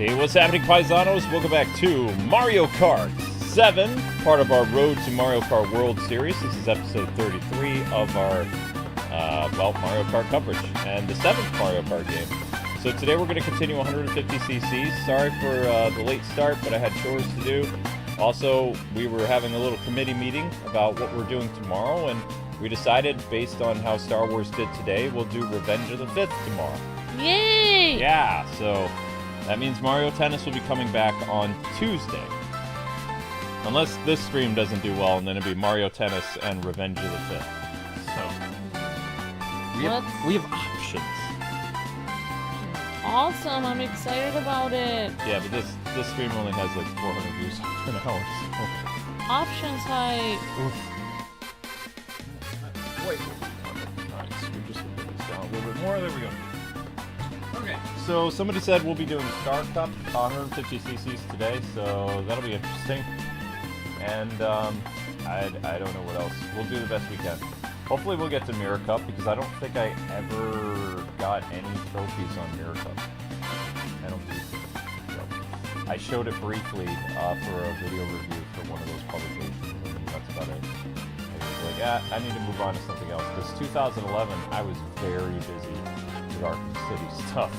Hey, what's happening, Paisanos? Welcome back to Mario Kart 7, part of our Road to Mario Kart World Series. This is episode 33 of our, Mario Kart coverage, and the 7th Mario Kart game. So today we're going to continue 150 cc's. Sorry for the late start, but I had chores to do. Also, we were having a little committee meeting about what we're doing tomorrow, and we decided, based on how Star Wars did today, we'll do Revenge of the 5th tomorrow. Yay! Yeah, so that means Mario Tennis will be coming back on Tuesday. Unless this stream doesn't do well, and then it'll be Mario Tennis and Revenge of the 5th. So, we have options. Awesome, I'm excited about it. Yeah, but this stream only has like 400 views after an hour, so. Options hype. Wait. Alright, so we just put this down a little bit more. There we go. Okay. So somebody said we'll be doing Star Cup 150 cc's today, so that'll be interesting. And I don't know what else. We'll do the best we can. Hopefully we'll get to Mirror Cup, because I don't think I ever got any trophies on Mirror Cup. I don't believe so. I showed it briefly for a video review for one of those publications, and that's about it. I was like, I need to move on to something else, because 2011 I was very busy with Arkham City stuff.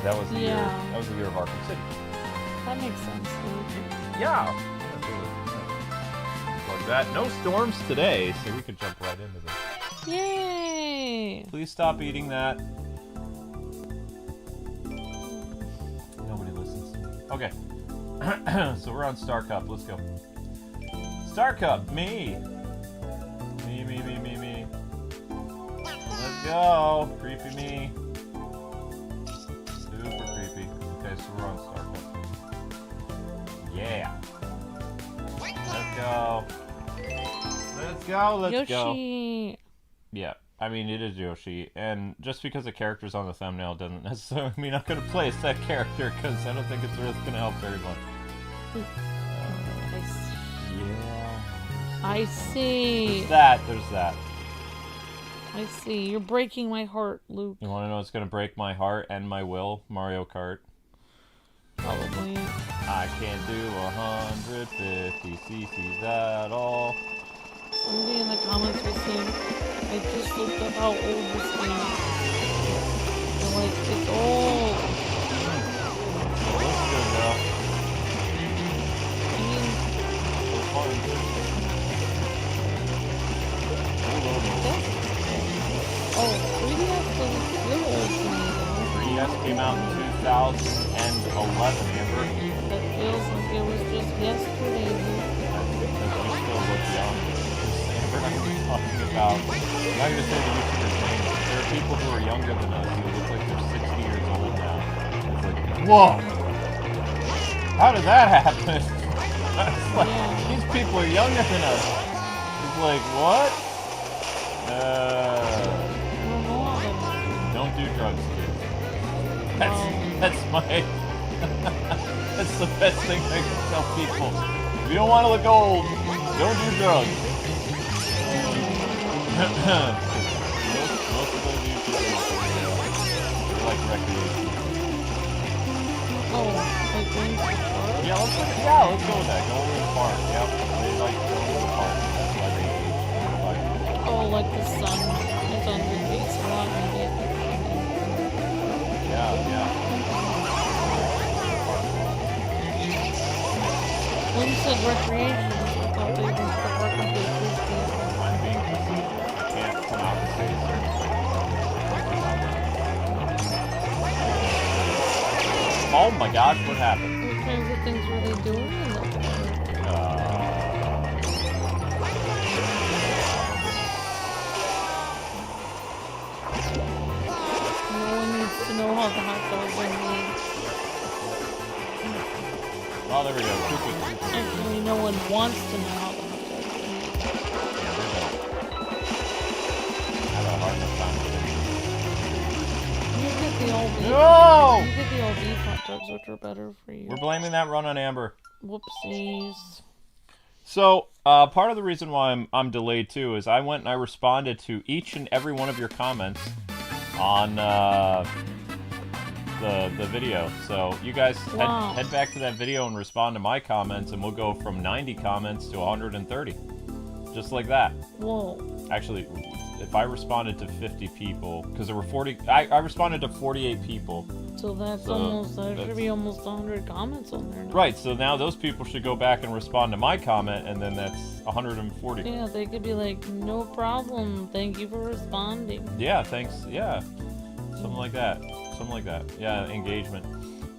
That was the year. That was the year of Arkham City. That makes sense, dude. Yeah. Like that. No storms today, so we could jump right into this. Yay! Please stop eating that. Nobody listens to me. Okay. So we're on Star Cup. Let's go. Star Cup, me. Me. Let's go. Creepy me. Super creepy. Okay, so we're on Star Cup. Yeah. Let's go. Let's go. Yoshi. Yeah, I mean, it is Yoshi, and just because a character's on the thumbnail doesn't necessarily mean I'm going to play as that character, because I don't think it's really going to help very much. I see. There's that. I see. You're breaking my heart, Luke. You want to know what's going to break my heart and my will? Mario Kart. Probably. I can't do 150 cc's at all. Somebody in the comments was saying, I just looked up how old this game is. They're like, it's old. Well, that's good, girl. I mean, So fun. oh, 3DS doesn't feel old to me, though. 3DS came out in 2011, Amber. That feels like it was just yesterday. Because we still look young. We're not going to be talking about, I'm not going to say the YouTuber's name, but there are people who are younger than us who look like they're 60 years old now. It's like, whoa! How did that happen? It's like, these people are younger than us. It's like, what? Don't do drugs, kids. That's my... That's the best thing I can tell people. If you don't want to look old, don't do drugs. Most of those YouTubers are like recreation. Oh, like going to the park? Yeah, let's go with that. Go over to the park. Yep, they like going to the park. That's why they age. Oh, like the sun is on your face a lot and get Yeah. When you said recreation, I thought they were the park and play frisbee. I'm being facetious. I can't come out and say certain things. Oh my gosh, what happened? What kinds of things were they doing in the park? No one needs to know how the hot dogs are made. Oh, there we go. Actually, no one wants to know how the hot dogs are made. Yeah, they're done. I had a hard enough time with it. You get the old beef. No! You get the old beef hot dogs, which are better for you. We're blaming that run on Amber. Whoopsies. So, part of the reason why I'm delayed too is I went and I responded to each and every one of your comments on the video. So you guys Wow. head back to that video and respond to my comments, and we'll go from 90 comments to 130. Just like that. Whoa. Actually, if I responded to 50 people, because there were 40, I responded to 48 people. So that should be almost 100 comments on there now. Right, so now those people should go back and respond to my comment, and then that's 140. Yeah, they could be like, no problem, thank you for responding. Yeah, thanks, yeah. Something like that. Something like that. Yeah, engagement.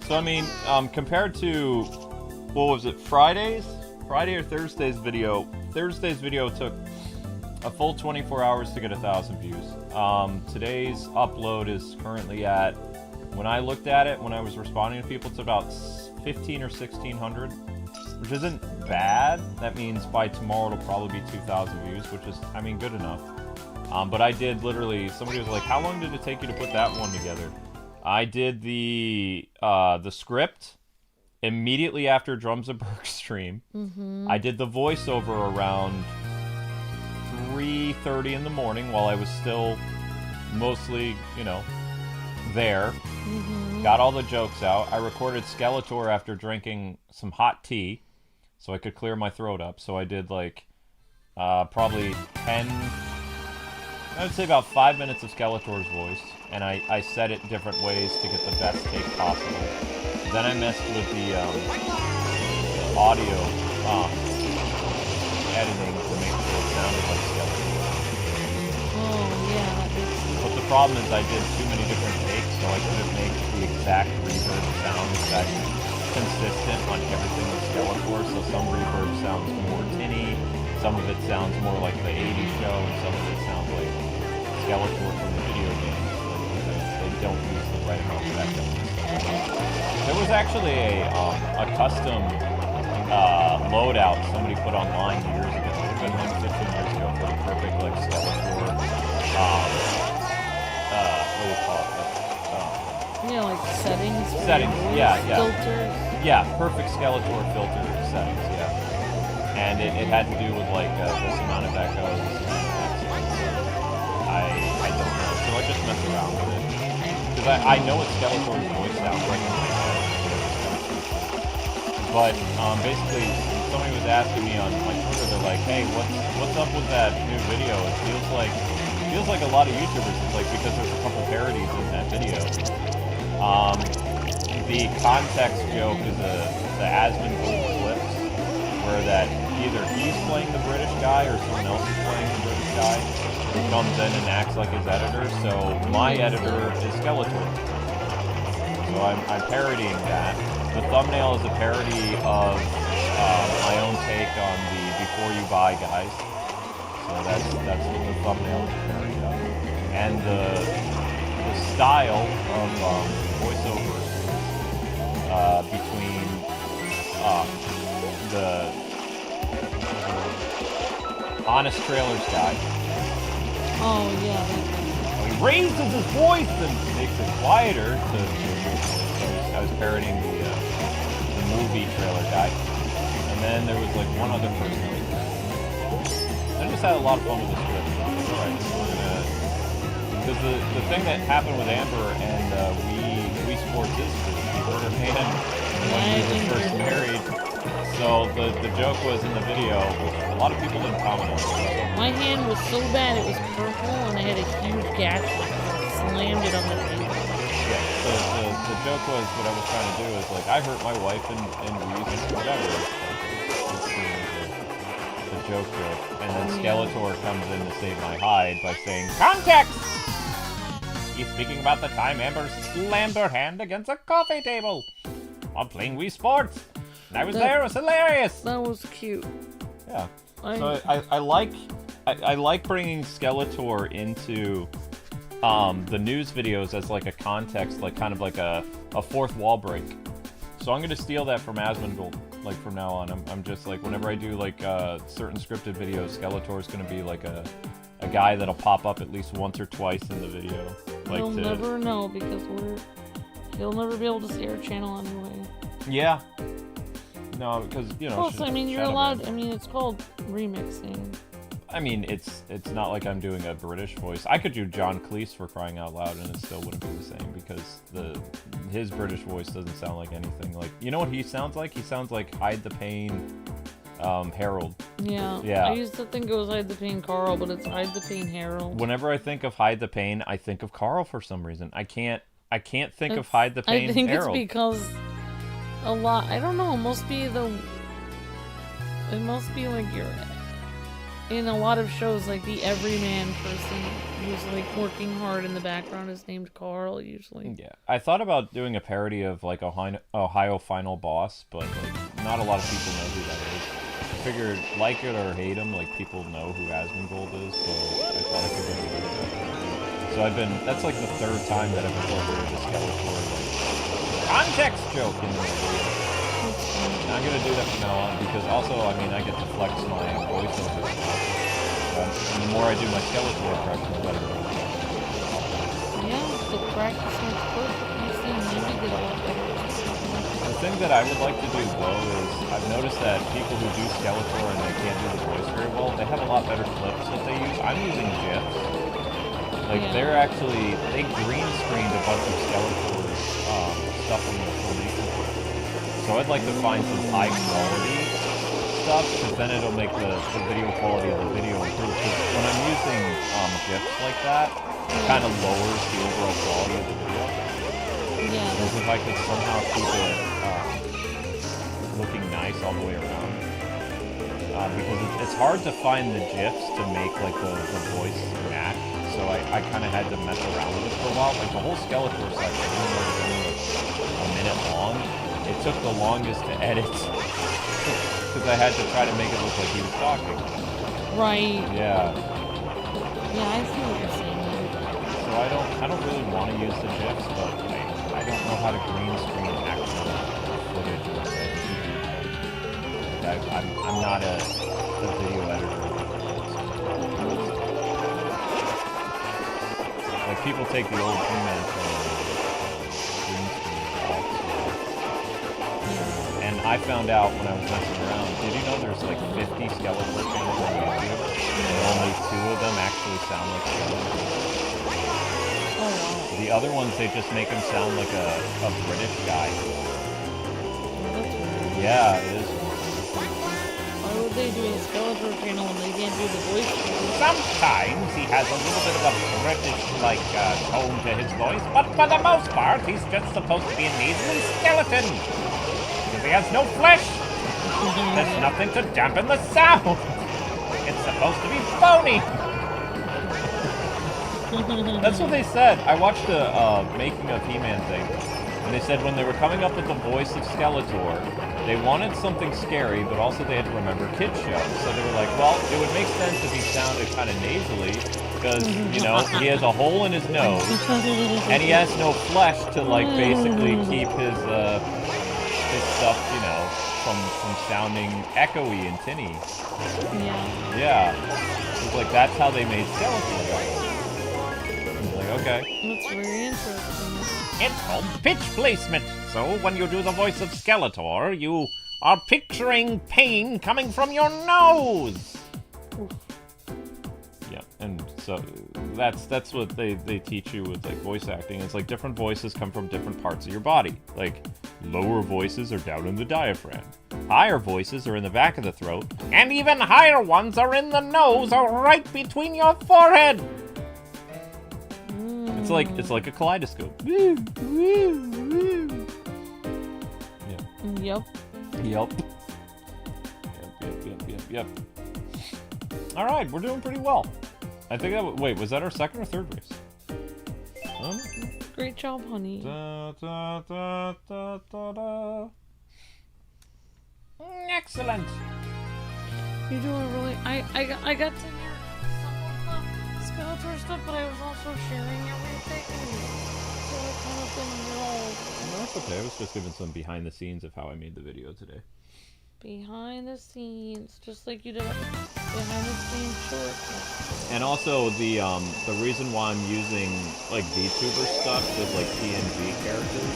So, I mean, compared to, what was it, Friday or Thursday's video? Thursday's video took a full 24 hours to get 1,000 views. Today's upload is currently at, when I looked at it, when I was responding to people, it's about 15 or 1,600, which isn't bad. That means by tomorrow it'll probably be 2,000 views, which is, I mean, good enough. But I did literally, somebody was like, how long did it take you to put that one together? I did the script immediately after Drums of Berg stream. I did the voiceover around 3:30 in the morning while I was still mostly, you know, there. Got all the jokes out. I recorded Skeletor after drinking some hot tea so I could clear my throat up. So I did like probably 10, I would say about 5 minutes of Skeletor's voice, and I set it different ways to get the best take possible. Then I messed with the audio editing to make sure it sounded like Skeletor. Oh, yeah, that makes sense. But the problem is I did too many different takes, so I couldn't make the exact reverb sound exactly consistent on everything with Skeletor. So some reverb sounds more tinny, some of it sounds more like the 80s show, and some of it sounds like Skeletor from the video games. They don't use the right amount of echo. There was actually a custom loadout somebody put online years ago. It's been like 15 years ago for the perfect like Skeletor. What do you call it? Yeah, like settings. Settings, yeah. Filters. Yeah, perfect Skeletor filter settings, yeah. And it had to do with like this amount of echo, this amount of accent. I don't know, so I just messed around with it. Because I know what Skeletor's voice sounds like in my head. But basically, somebody was asking me on Twitter, they're like, hey, what's up with that new video? It feels like a lot of YouTubers, it's like because there's a couple parodies in that video. The context joke is the Asmongold clips, where that either he's playing the British guy or someone else is playing the British guy who comes in and acts like his editor. So my editor is Skeletor. So I'm parodying that. The thumbnail is a parody of my own take on the Before You Buy guys. So that's what the thumbnail is a parody of. And the style of voiceover between the Honest Trailers guy. Oh, yeah. He raises his voice and makes it quieter. I was parodying the movie trailer guy. And then there was like one other person. I just had a lot of fun with the script. Alright, so we're gonna... Because the thing that happened with Amber and we Sports is she hurt her hand when we were first married. So the joke was in the video, which a lot of people didn't comment on. My hand was so bad it was purple and I had a huge gash because I slammed it on the table. Yeah, so the joke was, what I was trying to do is like, I hurt my wife and Wheeze and whatever. It's the joke. And then Skeletor comes in to save my hide by saying, context! He's speaking about the time Amber slammed her hand against a coffee table while playing Wii Sports. And I was there, it was hilarious! That was cute. Yeah. So I like bringing Skeletor into the news videos as like a context, like kind of like a fourth wall break. So I'm gonna steal that from Asmongold, like from now on. I'm just like, whenever I do like certain scripted videos, Skeletor is gonna be like a guy that'll pop up at least once or twice in the video. Like He'll never know because he'll never be able to see our channel anyway. Yeah. No, because, you know... Plus, I mean, you're allowed... I mean, it's called remixing. I mean, it's not like I'm doing a British voice. I could do John Cleese for crying out loud, and it still wouldn't be the same, because his British voice doesn't sound like anything like. You know what he sounds like? He sounds like Hide the Pain, Harold. Yeah. Yeah. I used to think it was Hide the Pain Carl, but it's Hide the Pain Harold. Whenever I think of Hide the Pain, I think of Carl for some reason. I can't think of Hide the Pain I think Harold. it's because a lot. I don't know. It must be like you're in a lot of shows, like the everyman person who's like working hard in the background is named Carl usually. Yeah, I thought about doing a parody of like Ohio Final Boss, but like not a lot of people know who that is. I figured, like it or hate him, like people know who Asmongold is, so I thought I could do it. So that's like the third time that I've incorporated the Skeletor like context joke in the video. And I'm gonna do that from now on because also, I mean, I get to flex my voiceover stuff. And the more I do my Skeletor impression, the better. Yeah, the practice makes perfect. You see, maybe did a lot better. The thing that I would like to do though is I've noticed that people who do Skeletor and they can't do the voice very well, they have a lot better clips that they use. I'm using GIFs. Like they green screened a bunch of Skeletor stuff on the filmation. So I'd like to find some high quality stuff, because then it'll make the video quality of the video improve. Because when I'm using GIFs like that, it kind of lowers the overall quality of the video. Yeah. Whereas if I could somehow keep it looking nice all the way around. Because it's hard to find the GIFs to make like the voice match. So I kind of had to mess around with it for a while. Like the whole Skeletor section, even though it was only like a minute long, it took the longest to edit. Because I had to try to make it look like he was talking. Right. Yeah. Yeah, I see what you're saying. So I don't really want to use the GIFs, but I don't know how to green screen actual footage or something. I'm not a video editor. Like people take the old He-Man from green screen also. And I found out when I was messing around, did you know there's like 50 Skeletor channels on YouTube? And only 2 of them actually sound like Skeletor. Oh, wow. The other ones, they just make him sound like a British guy. Yeah, it is. Why would they do a Skeletor channel when they can't do the voice? Sometimes he has a little bit of a British-like tone to his voice, but for the most part, he's just supposed to be a measly skeleton. Because he has no flesh. There's nothing to dampen the sound. It's supposed to be phony. That's what they said. I watched a making of He-Man thing, and they said when they were coming up with the voice of Skeletor, they wanted something scary, but also they had to remember kids shows. So they were like, well, it would make sense if he sounded kind of nasally, because, you know, he has a hole in his nose, and he has no flesh to, like, basically keep his stuff, you know, from sounding echoey and tinny. Yeah. Yeah. It's like, that's how they made Skeletor. Like, okay. That's very interesting. It's called pitch placement. So when you do the voice of Skeletor, you are picturing pain coming from your nose. Oof. Yeah, and so that's what they teach you with like voice acting. It's like different voices come from different parts of your body. Like lower voices are down in the diaphragm. Higher voices are in the back of the throat, and even higher ones are in the nose or right between your forehead. It's like a kaleidoscope. Woo, woo, woo. Yeah. Yep. Yep. All right, we're doing pretty well. I think wait, was that our second or third race? Great job, honey. Da, da, da, da, da, da. Excellent. You're doing really. I got to hear some of the Skeletor stuff, but I was also sharing everything, so I kind of didn't know. No, that's okay. I was just giving some behind the scenes of how I made the video today. Behind the scenes, just like you did behind the scenes short. And also the reason why I'm using like VTuber stuff with like TNG characters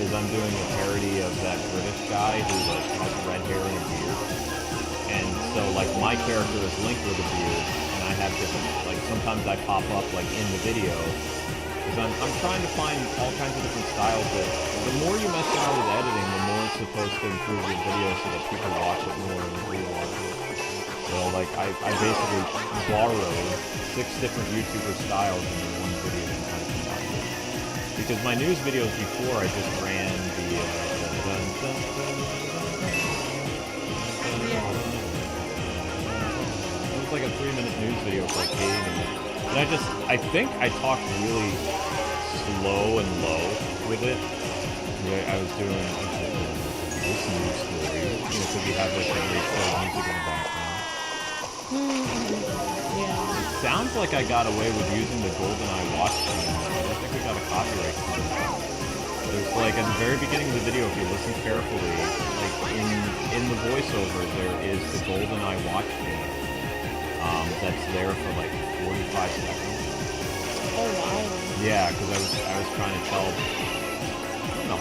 is I'm doing a parody of that British guy who like has red hair and a beard. And so like my character is linked with a beard, and I have different like sometimes I pop up like in the video because I'm trying to find all kinds of different styles that the more you mess around with editing, the more it's supposed to improve your video so that people watch it more and rewatch it. So like I basically borrowed 6 different YouTuber styles into one video and kind of combined it. Because my news videos before I just ran the it was like a 3-minute news video for like 80 minutes. And I think I talked really slow and low with it. I was doing this news story, because you have like really slow music in the background. Yeah. It sounds like I got away with using the GoldenEye watch theme, but I think we got a copyright claim. There's like at the very beginning of the video, if you listen carefully, like in the voiceover, there is the GoldenEye watch theme. That's there for like 45 seconds. Oh wow. Yeah, because I was trying to tell. I don't know. I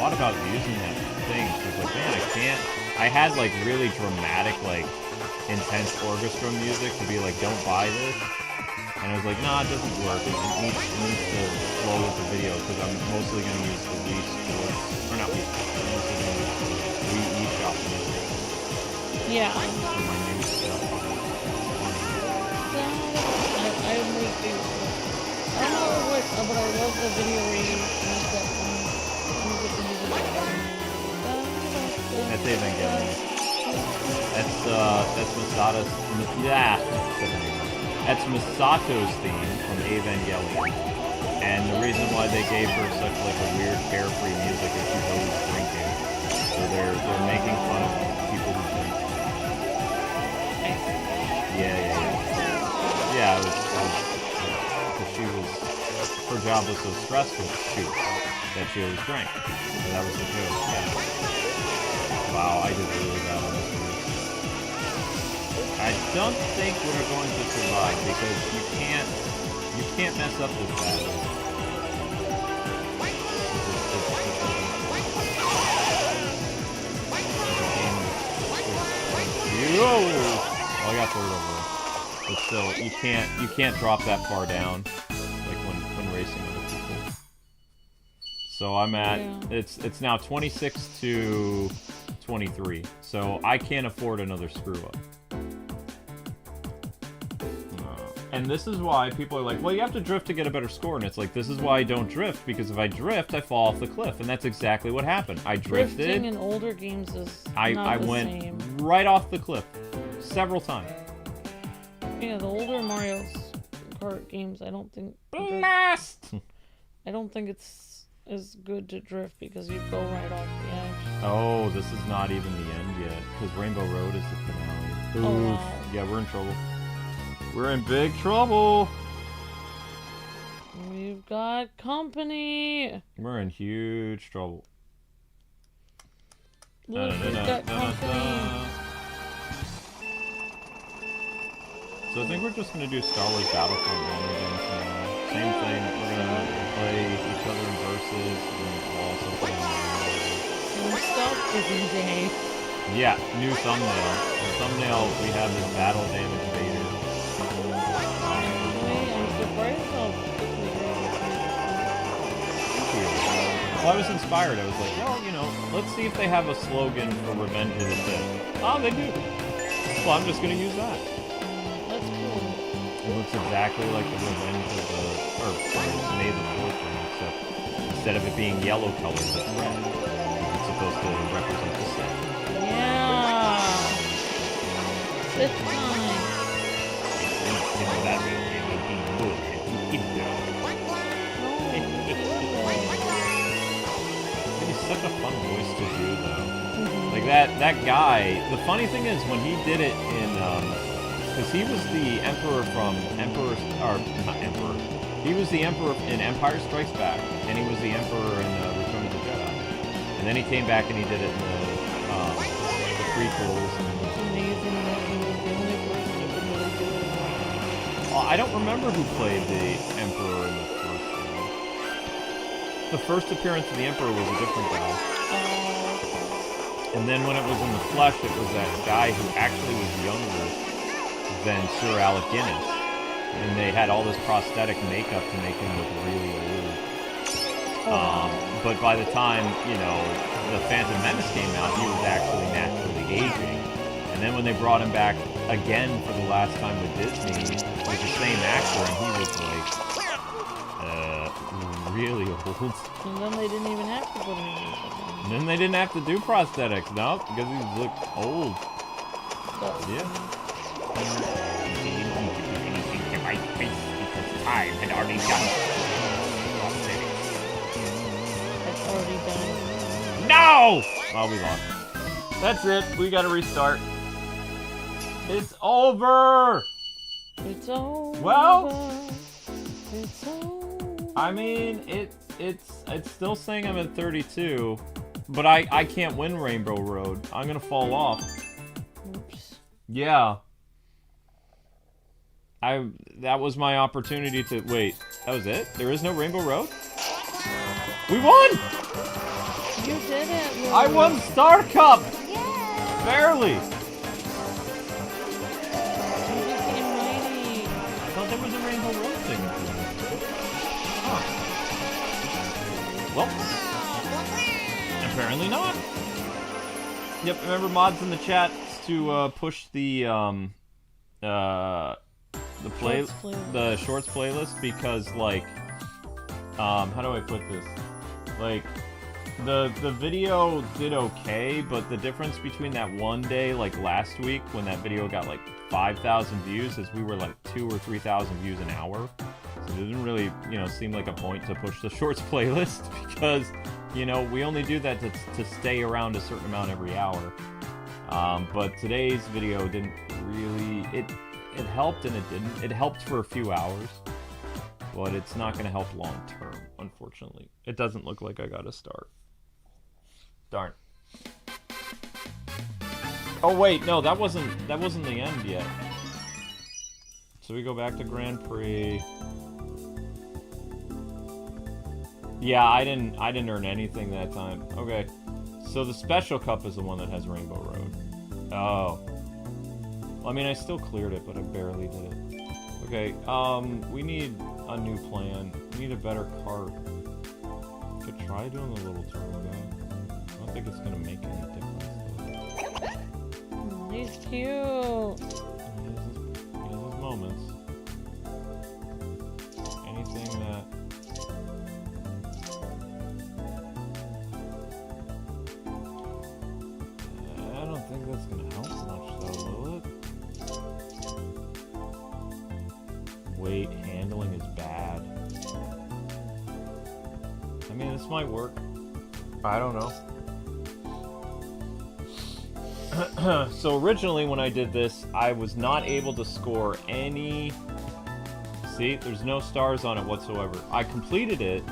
thought about using that thing. I was like, man, I can't. I had like really dramatic, like intense orchestra music to be like, don't buy this. And I was like, nah, it doesn't work. It needs to flow with the video because I'm mostly going to use the Wii Sports, or not Wii Sports. I'm mostly going to use the Wii eShop music. Yeah. For my new stuff. I make these. I don't know what, but I love the video where you use that music. That's Evangelion. That's Masato's. Yeah. That's Masato's theme from Evangelion. And the reason why they gave her such like a weird carefree music is she's always drinking. So they're making fun of people who drink. Yeah, it was because her job was so stressful, that she always drank. So that was the joke, yeah. Wow, I did really bad on this one. I don't think we're going to survive because you can't mess up this battle. Oh, I got third over. But still, you can't drop that far down, like when racing other people. So I'm at it's now 26 to 23. So I can't afford another screw up. And this is why people are like, well, you have to drift to get a better score. And it's like, this is why I don't drift, because if I drift, I fall off the cliff. And that's exactly what happened. I drifted. Drifting in older games is I went right off the cliff several times. Yeah, the older Mario Kart games, I don't think... Blast! I don't think it's as good to drift because you go right off the edge. Oh, this is not even the end yet, because Rainbow Road is the finale. Oof. Oh, wow. Yeah, we're in trouble. We're in big trouble! We've got company! We're in huge trouble. Look, we've got company! So I think we're just going to do Star Wars Battlefront 1 again tomorrow. Same thing, we're going to play each other in versus, and we'll also play New stuff every day. Yeah, new thumbnail. The thumbnail, we have this Battle Damage Vader. I'm surprised how Well, I was inspired. I was like, well, let's see if they have a slogan for Revenge of the Sith. Oh, they do. Well, I'm just going to use that. That's cool. It looks exactly like the Revenge of the... Or, sorry, May the 4th one, except instead of it being yellow colored, it's red. It's supposed to represent the Sith. Yeah! Sith time! That really would be good. He's such a fun voice to do, though. Like that guy. The funny thing is, when he did it in, because he was the Emperor from He was the Emperor in Empire Strikes Back, and he was the Emperor in Return of the Jedi. And then he came back and he did it in the prequels. It's amazing that he was the only person who could really do it. Well, I don't remember who played the Emperor in the first one. The first appearance of the Emperor was a different guy. And then when it was in the flesh, it was that guy who actually was younger than Sir Alec Guinness. And they had all this prosthetic makeup to make him look really old. Oh But by the time, you know, the Phantom Menace came out, he was actually naturally aging. And then when they brought him back again for the last time with Disney, with the same actor, and he was like, really old. And then they didn't even have to put him in. And then they didn't have to do prosthetics, no, because he looked old. Yeah. He didn't need to do anything to my face because time had already done it. That's already done. No! Oh, we lost. That's it. We gotta restart. It's over! It's over. Well, It's over. I mean, it's still saying I'm at 32, but I can't win Rainbow Road. I'm gonna fall off. Oops. Yeah. That was my opportunity to wait. That was it? There is no Rainbow Road? We won! You did it, Lily. I won Star Cup! Barely! You became mighty. I thought there was a Rainbow Road thing. Huh. Well, apparently not. Yep, remember mods in the chat to push the shorts playlist because like how do I put this? Like the video did okay, but the difference between that one day, like last week, when that video got like 5,000 views, is we were like 2,000 or 3,000 views an hour. So it didn't really, you know, seem like a point to push the shorts playlist because, you know, we only do that to stay around a certain amount every hour. But today's video didn't really, it helped and it didn't. It helped for a few hours, but it's not going to help long term, unfortunately. It doesn't look like I got a start. Darn. Oh wait, no, that wasn't the end yet. So we go back to Grand Prix. Yeah, I didn't earn anything that time. Okay. So the Special Cup is the one that has Rainbow Road. Oh. I mean, I still cleared it, but I barely did it. Okay, we need a new plan. We need a better cart. Could try doing the little turtle guy. I don't think it's gonna make any difference, though. He's cute. He has his moments. Anything that... I don't think that's gonna help much, though, will it? Wait, handling is bad. I mean, this might work. I don't know. So originally when I did this, I was not able to score any... See, there's no stars on it whatsoever. I completed it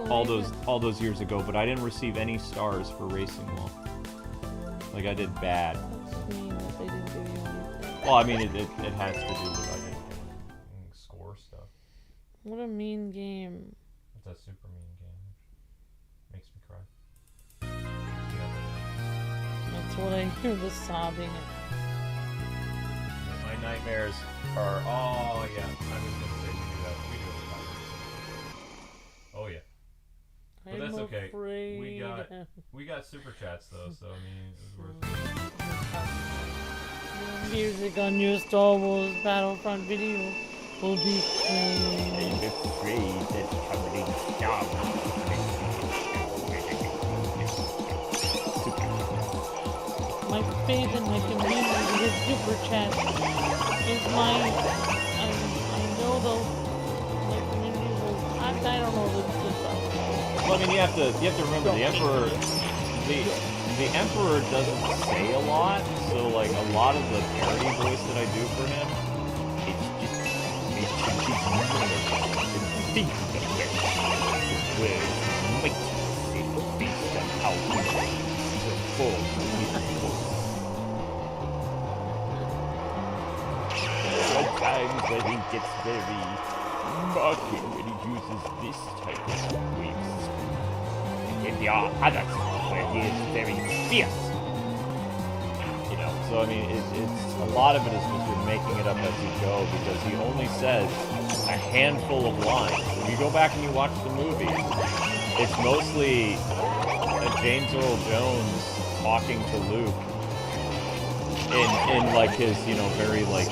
all those years ago, but I didn't receive any stars for racing well. Like, I did bad. That's mean that they didn't give you anything. Well, I mean, it has to do with I didn't score stuff. What a mean game. It's a super mean game. Makes me cry. That's what I hear, the sobbing. My nightmares are... Oh, yeah. I was going to say we do that. We do it. Oh, yeah. But I'm that's okay. Afraid. We got super chats, though, so, I mean, it was worth it. Music on your Star Wars Battlefront video will be played. I'm afraid that somebody stopped. My faith in my community is super chat. Is my I know those my community will I don't know the stuff. Well, I mean, you have to remember the Emperor. The Emperor doesn't say a lot, so like a lot of the parody voice that I do for him, It's just makes you think of it. The words might say based on how we perform. Sometimes I think it's very mocking when he uses this type of waves. And there are others where he is very fierce. You know, So I mean, it's a lot of it is just you're making it up as you go because he only says a handful of lines. If you go back and you watch the movie, it's mostly James Earl Jones talking to Luke in like his, you know, very like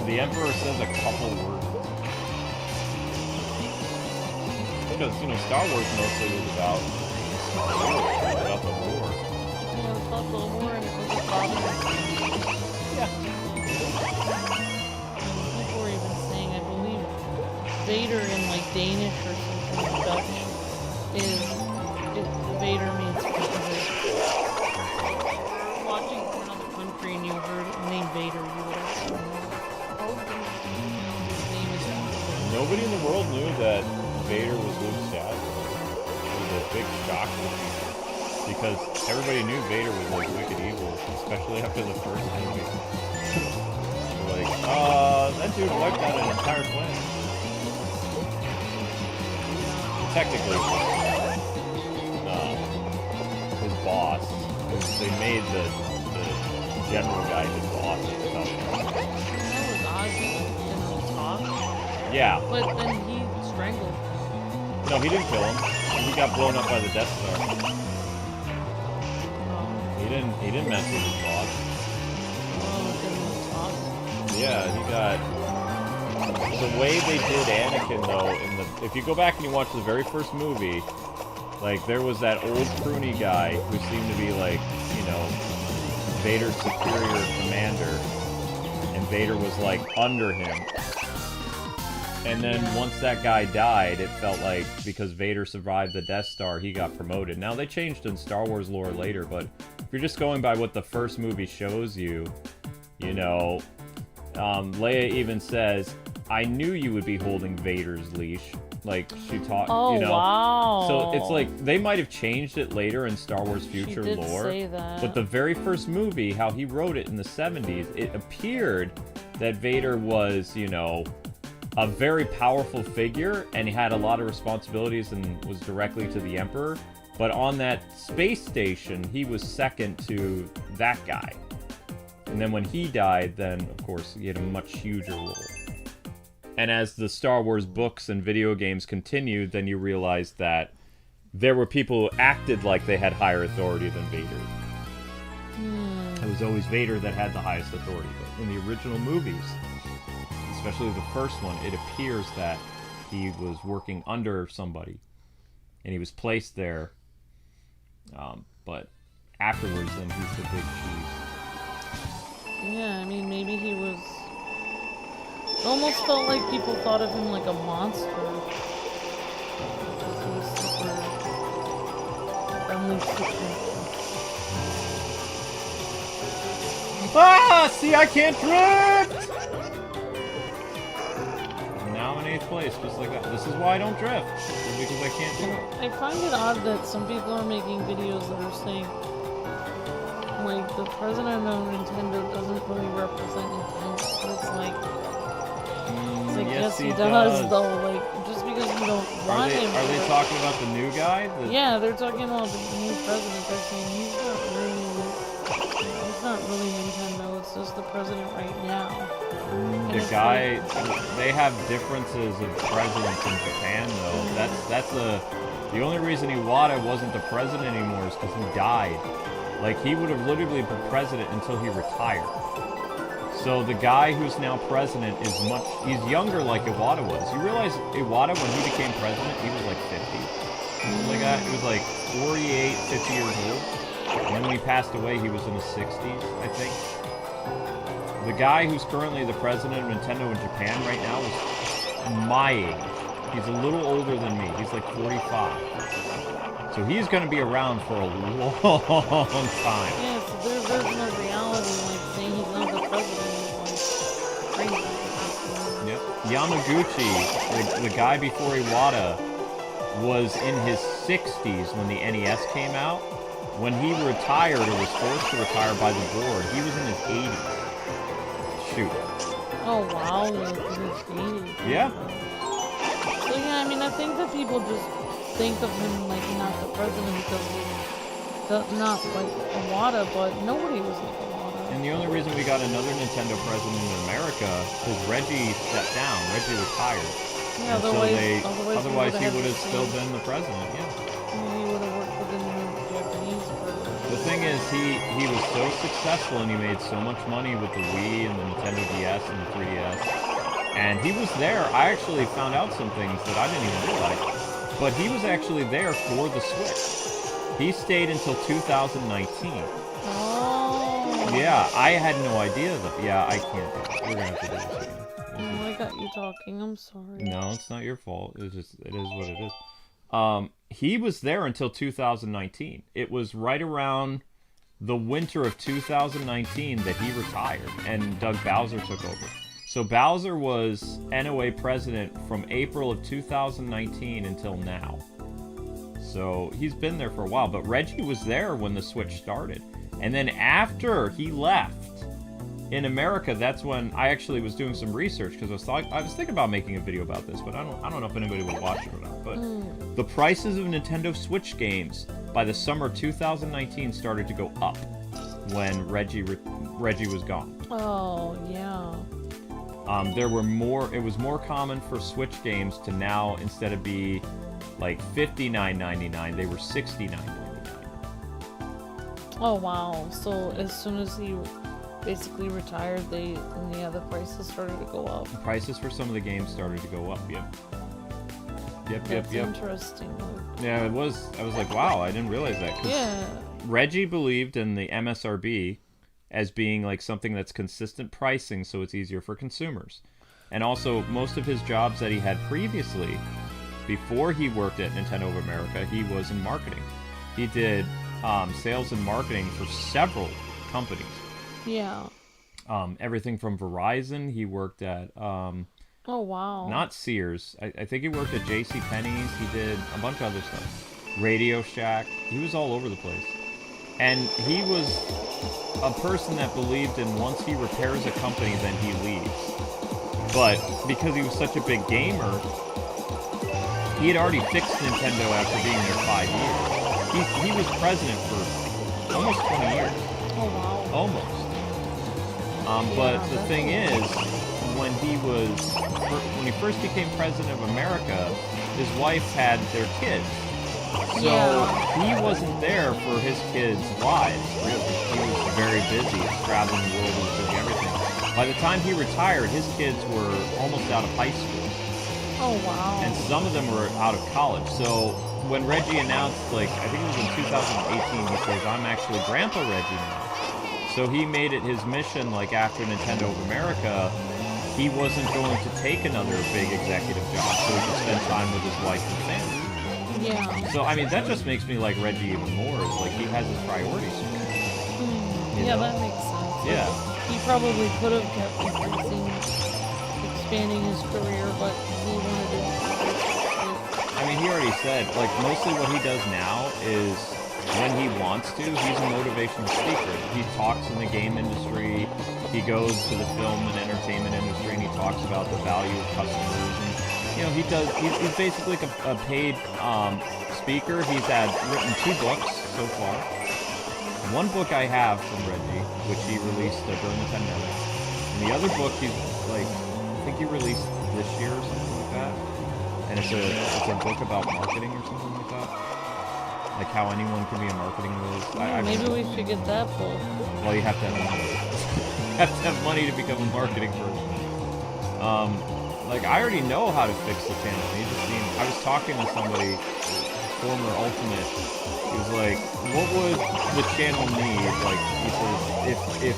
the Emperor says a couple words. Because, you know, Star Wars mostly was about the war. Yeah, it was about the war and it was a problem. Yeah. People were even saying, I believe, Vader in like Danish or something, Dutch, is Vader means Vader. Watching from another country and you heard the name Vader, you would actually know. His name is Vader. Nobody in the world knew that Vader was Luke's dad. It was a big shock to people. Because everybody knew Vader was like wicked evil, especially after the first movie. Like, that dude wiped out an entire planet. Technically, his boss. They made the general guy his boss at the time. That was odd because he didn't really talk. Yeah. But then he strangled. No, he didn't kill him. He got blown up by the Death Star. He didn't mess with his boss. Yeah, he got... The way they did Anakin, though, if you go back and you watch the very first movie, like, there was that old pruny guy who seemed to be, like, you know, Vader's superior commander, and Vader was, like, under him. And then once that guy died, it felt like, because Vader survived the Death Star, he got promoted. Now, they changed in Star Wars lore later, but if you're just going by what the first movie shows you, you know, Leia even says, I knew you would be holding Vader's leash. Like, she taught, you know. Wow. So it's like, they might have changed it later in Star Wars future she did lore. Say that. But the very first movie, how he wrote it in the 70s, it appeared that Vader was, you know, a very powerful figure, and he had a lot of responsibilities and was directly to the Emperor. But on that space station, he was second to that guy. And then when he died, then, of course, he had a much huger role. And as the Star Wars books and video games continued, then you realized that there were people who acted like they had higher authority than Vader. It was always Vader that had the highest authority. But in the original movies, especially the first one, it appears that he was working under somebody. And he was placed there. But afterwards, then he's the big cheese. Yeah, I mean, maybe he was... It almost felt like people thought of him like a monster. Because he was super... friendly, Ah! See, I can't drift! Now I'm in 8th place, just like that. This is why I don't drift. It's because I can't do it. I find it odd that some people are making videos that are saying, like, the president of Nintendo doesn't really represent Nintendo. But it's like yes, he does, though. Like, just because you don't want him. Are they talking about the new guy? Yeah, they're talking about the new president. They're saying he's not really Nintendo. It's just the president right now. The guy, they have differences of presidents in Japan, though. That's the only reason Iwata wasn't the president anymore is because he died. Like, he would have literally been president until he retired. So the guy who's now president is he's younger like Iwata was. You realize Iwata, when he became president, he was like 50. Like that. He was like 48, 50 years old. And then when he passed away, he was in his 60s, I think. The guy who's currently the president of Nintendo in Japan right now is my age. He's a little older than me. He's like 45. So he's going to be around for a long time. Yeah, so their version of reality, like saying he's not the president, is like crazy. Yep. Yamaguchi, the guy before Iwata, was in his 60s when the NES came out. When he retired, or was forced to retire by the board, he was in his 80s. Shoot. Oh wow, like in his 80s. Yeah. So yeah, I mean, I think that people just think of him like not the president because not like Iwata, but nobody was like Iwata. And the only reason we got another Nintendo president in America is Reggie stepped down. Reggie retired. Yeah, And otherwise he would have still been the president. Yeah. He would have worked within the Japanese president. The thing is, he was so successful and he made so much money with the Wii and the Nintendo DS and the 3DS. And he was there. I actually found out some things that I didn't even realize. But he was actually there for the Switch. He stayed until 2019. Oh. Yeah, I had no idea that. Yeah, I can't do it. We're gonna have to do this again. Oh, I got you talking. I'm sorry. No, it's not your fault. It is what it is. He was there until 2019. It was right around the winter of 2019 that he retired, and Doug Bowser took over. So Bowser was NOA president from April of 2019 until now. So he's been there for a while, but Reggie was there when the Switch started. And then after he left, in America, that's when I actually was doing some research, because I was thinking about making a video about this, but I don't know if anybody would watch it or not. But the prices of Nintendo Switch games by the summer of 2019 started to go up when Reggie was gone. Oh, yeah. There were more. It was more common for Switch games to now, instead of be like $59.99, they were $69.99. Oh wow! So as soon as he basically retired, the prices started to go up. The prices for some of the games started to go up. Yep. That's interesting. Yeah, it was. I was like, wow, I didn't realize that. 'Cause yeah. Reggie believed in the MSRB as being like something that's consistent pricing, so it's easier for consumers. And also, most of his jobs that he had previously, before he worked at Nintendo of America, he was in marketing. He did sales and marketing for several companies. Yeah. Everything from Verizon. He worked at oh wow. not Sears. I think he worked at JCPenney's. He did a bunch of other stuff. Radio Shack. He was all over the place. And he was a person that believed in once he repairs a company, then he leaves. But because he was such a big gamer, he had already fixed Nintendo after being there 5 years. He was president for almost 20 years. Oh wow. Almost. But the thing is, when he first became president of America, his wife had their kids. So he wasn't there for his kids' lives, really. He was very busy, traveling the world, he was doing everything. By the time he retired, his kids were almost out of high school. Oh, wow. And some of them were out of college. So when Reggie announced, like, I think it was in 2018, he says, I'm actually Grandpa Reggie now. So he made it his mission, like, after Nintendo of America, he wasn't going to take another big executive job so he could spend time with his wife and family. Yeah. So, I mean, that just makes me like Reggie even more. It's like he has his priorities. Yeah, that makes sense. Yeah. He probably could have kept expanding his career, but he wanted to. I mean, he already said, like, mostly what he does now is when he wants to, he's a motivational speaker. He talks in the game industry, he goes to the film and entertainment industry, and he talks about the value of customers. And, you know, he's basically like a paid speaker. He's written 2 books so far. One book I have from Reggie, which he released during the pandemic. And the other book he's like, I think he released this year or something like that. And it's a book about marketing or something like that. Like how anyone can be a marketing whiz. Maybe we should get that book. Well, you have to have money. You have to have money to become a marketing person. Like, I already know how to fix the channel. I was talking to somebody, former Ultimate. He was like, what would the channel need? Like, he says, if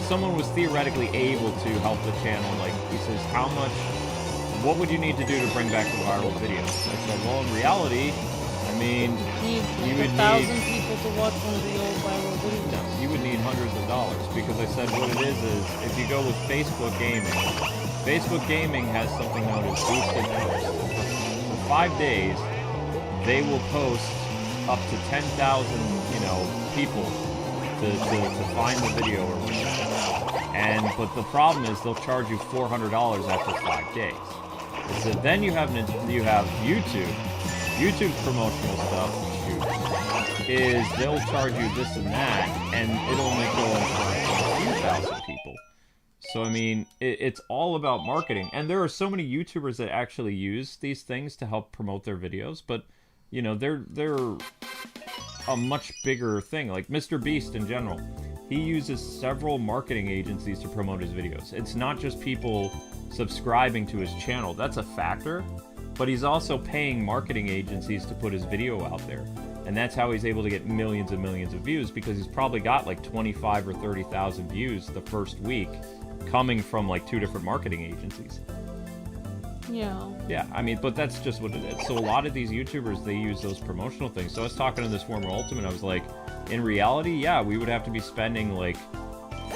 someone was theoretically able to help the channel, like, he says, what would you need to do to bring back the viral videos? I said, well, in reality, I mean, you would need 1,000 people to watch one of the old viral videos. No, you would need hundreds of dollars, because I said what it is if you go with Facebook Gaming has something known as boosted posts. For 5 days, they will post up to 10,000, people to find the video or whatever. But the problem is they'll charge you $400 after 5 days. So then you have YouTube, YouTube's promotional stuff, is they'll charge you this and that, and it'll only go on for a few thousand people. So, I mean, it's all about marketing. And there are so many YouTubers that actually use these things to help promote their videos, but, you know, they're a much bigger thing. Like Mr. Beast in general, he uses several marketing agencies to promote his videos. It's not just people subscribing to his channel. That's a factor, but he's also paying marketing agencies to put his video out there. And that's how he's able to get millions and millions of views, because he's probably got like 25 or 30,000 views the first week coming from like 2 different marketing agencies. Yeah. Yeah, I mean, but that's just what it is. So a lot of these YouTubers, they use those promotional things. So I was talking to this former Ultimate, I was like, in reality, yeah, we would have to be spending like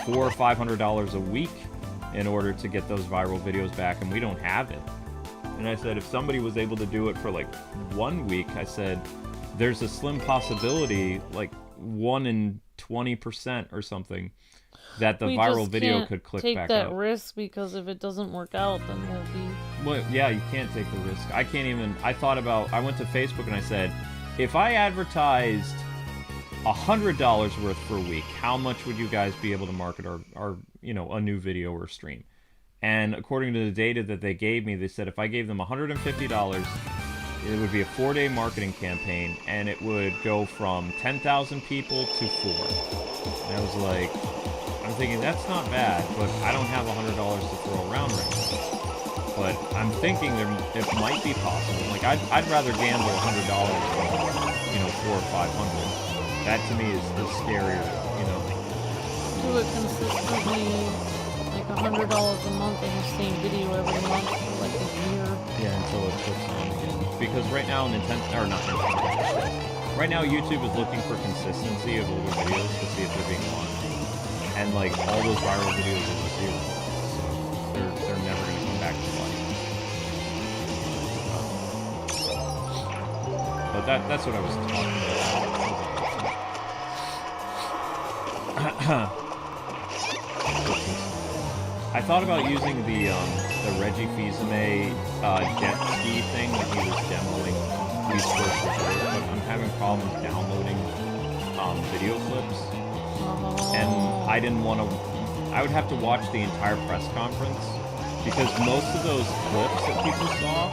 $400 or $500 a week in order to get those viral videos back, and we don't have it. And I said, if somebody was able to do it for like 1 week, I said, there's a slim possibility, like 1 in 20% or something, that the viral video could click back up. Take that risk, because if it doesn't work out, then we'll be... Well, yeah, you can't take the risk. I can't even... I went to Facebook and I said, if I advertised $100 worth for a week, how much would you guys be able to market our you know, a new video or stream? And according to the data that they gave me, they said if I gave them $150, it would be a 4-day marketing campaign, and it would go from 10,000 people to 4. And I was like, I'm thinking, that's not bad, but I don't have $100 to throw around right now. But I'm thinking it might be possible. Like, I'd rather gamble $100 than, you know, 400 or 500. That to me is scarier, you know. Do it consistently, like $100 a month in the same video every month for like a year. Yeah, until it clicks on again. Because right now, right now YouTube is looking for consistency of older videos to see if they're being launched. And like all those viral videos are just zero. So they're never gonna come back to life. But that's what I was talking about. I thought about using the Reggie Fils-Aimé jet ski thing that he was demoing Wii Sports Resort, but I'm having problems downloading video clips. And I didn't want to... I would have to watch the entire press conference, because most of those clips that people saw